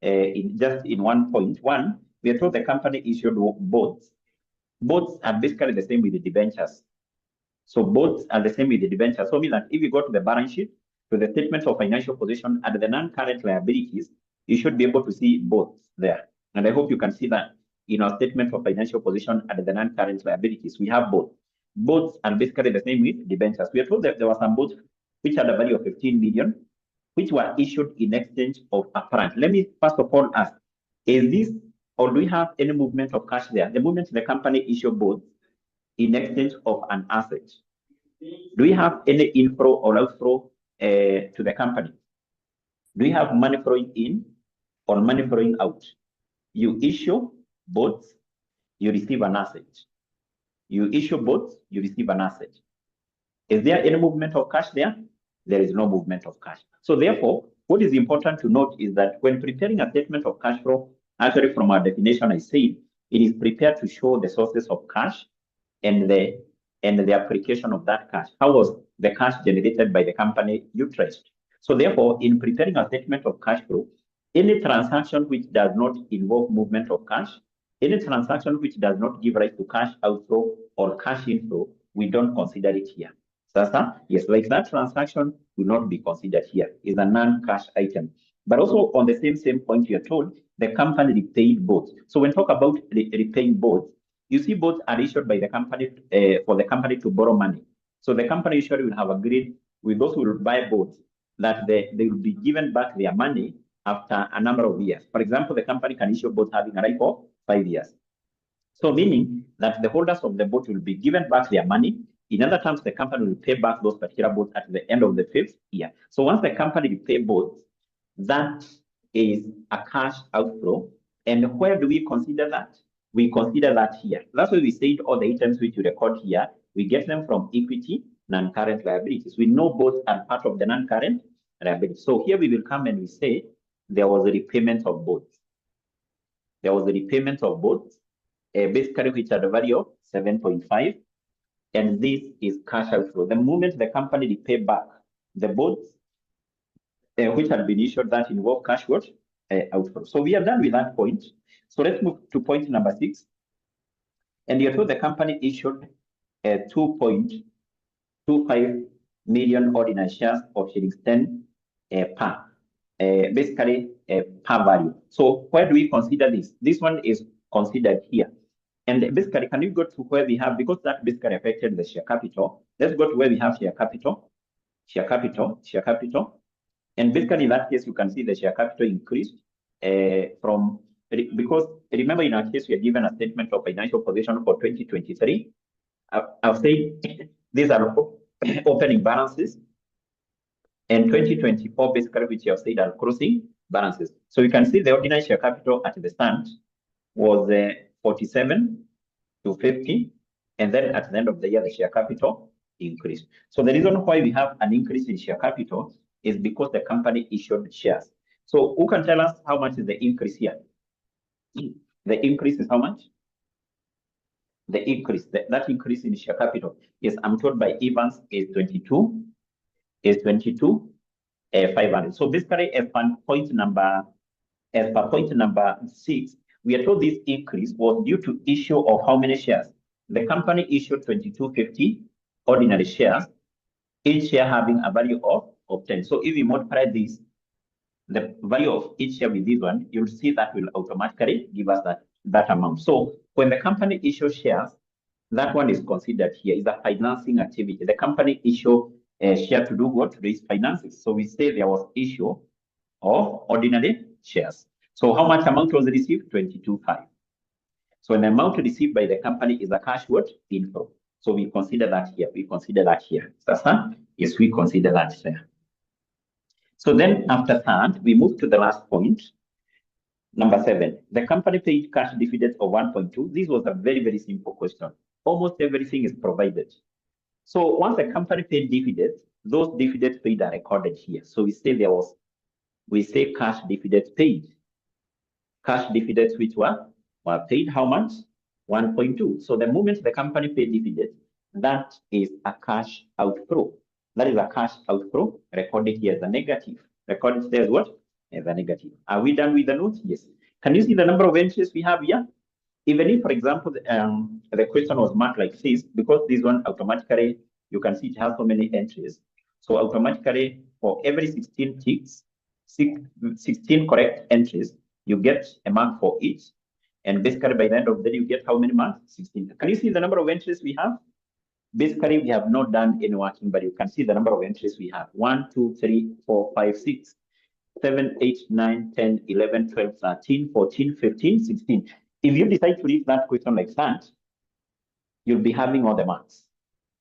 in 1.1. We are told the company issued bonds. Bonds are basically the same with the debentures. So bonds are the same with the debentures. So mean that if you go to the balance sheet, to the statement of financial position and the non-current liabilities, you should be able to see bonds there. And I hope you can see that in our statement of financial position and the non-current liabilities, we have both. Bonds are basically the same with debentures. We are told that there were some bonds which had a value of 15 million, which were issued in exchange of a current. Let me first of all ask, is this, or do we have any movement of cash there? The moment the company issued bonds in exchange of an asset, do we have any inflow or outflow to the company? Do we have money flowing in or money flowing out? You issue bonds, you receive an asset. You issue bonds, you receive an asset. Is there any movement of cash there? There is no movement of cash. So therefore, what is important to note is that when preparing a statement of cash flow, actually from our definition, I said, it is prepared to show the sources of cash and the and the application of that cash. How was the cash generated by the company you traced? So therefore, in preparing a statement of cash flow, any transaction which does not involve movement of cash, any transaction which does not give rise to cash outflow or cash inflow, we don't consider it here. Sasa, yes, like that transaction will not be considered here. It's a non-cash item. But also on the same point, you're told the company repaid bonds. So when talk about repaying bonds, you see bonds are issued by the company for the company to borrow money. So the company usually will have agreed with those who will buy bonds that they will be given back their money after a number of years. For example, the company can issue bonds having a life of 5 years. So meaning that the holders of the bond will be given back their money. In other terms, the company will pay back those particular bonds at the end of the 5th year. So once the company repay bonds, that is a cash outflow. And where do we consider that? We consider that here. That's why we said all the items which you record here, we get them from equity, non-current liabilities. We know both are part of the non-current liabilities. So here we will come and we say there was a repayment of both. There was a repayment of both, basically which had a value of 7.5, and this is cash outflow. The moment the company repay back the bonds which had been issued that involve cash outflow. So we are done with that point. So let's move to point number 6. And you're told the company issued 2.25 million ordinary shares of shillings 10 per, basically per value. So where do we consider this? This one is considered here. And basically, can you go to where we have, because that basically affected the share capital. Let's go to where we have share capital. And basically, in that case, you can see the share capital increased because remember, in our case, we are given a statement of financial position for 2023. I've said these are opening balances, and 2024, basically, which you have said are closing balances. So you can see the ordinary share capital at the start was 47 to 50, and then at the end of the year, the share capital increased. So the reason why we have an increase in share capital is because the company issued shares. So who can tell us how much is the increase here? The increase is how much? The increase, that increase in share capital, yes, I'm told by Evans is 22,500. So basically, as per point number 6, we are told this increase was due to issue of how many shares? The company issued 2250 ordinary shares, each share having a value of 10. So if we multiply this, the value of each share with this one, you'll see that will automatically give us that amount. So when the company issues shares, that one is considered here is a financing activity. The company issue a share to do what? Raise finances. So we say there was issue of ordinary shares. So how much amount was received? 22.5. So an amount received by the company is a cash inflow. So we consider that here. Sasa, yes, we consider that here. So then after that, we move to the last point, number 7. The company paid cash dividends of 1.2. This was a very, very simple question. Almost everything is provided. So once the company paid dividends, those dividends paid are recorded here. So we say cash dividends paid. Cash dividends which were paid how much? 1.2. So the moment the company paid dividends, that is a cash outflow. That is a cash outflow recorded here as a negative. Recorded there as what? As a negative. Are we done with the notes? Yes. Can you see the number of entries we have here? Even if, for example, the question was marked like this, because this one automatically, you can see it has so many entries. So automatically, for every 16 ticks, 16 correct entries, you get a mark for each. And basically, by the end of the day, you get how many marks? 16. Can you see the number of entries we have? Basically, we have not done any working, but you can see the number of entries we have. 1, 2, 3, 4, 5, 6, 7, 8, 9, 10, 11, 12, 13, 14, 15, 16. If you decide to read that question like that, you'll be having all the marks.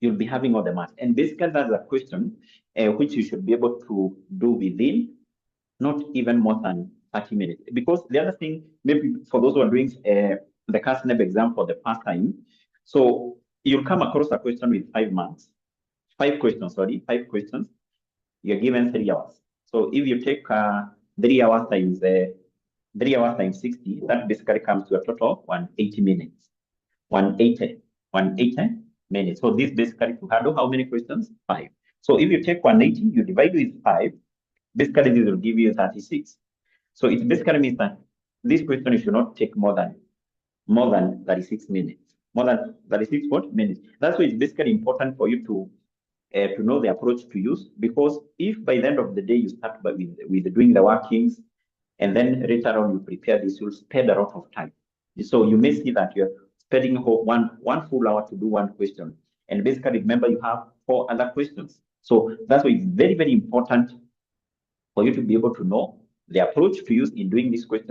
And basically, that's a question which you should be able to do within not even more than 30 minutes. Because the other thing, maybe for those who are doing the CASNEB exam for the first time, so you'll come across a question with 5 marks. 5 questions. You're given 3 hours. So if you take 3 hours times 60, that basically comes to a total of 180 minutes. 180 minutes. So this basically to handle how many questions? 5. So if you take 180, you divide with 5, basically this will give you 36. So it basically means that this question should not take more than 36 minutes. More than 36 what? Minutes. That's why it's basically important for you to know the approach to use, because if by the end of the day you start with doing the workings and then later on you prepare this, you'll spend a lot of time. So you may see that you're spending one full hour to do one question. And basically, remember, you have 4 other questions. So that's why it's very, very important for you to be able to know the approach to use in doing this question.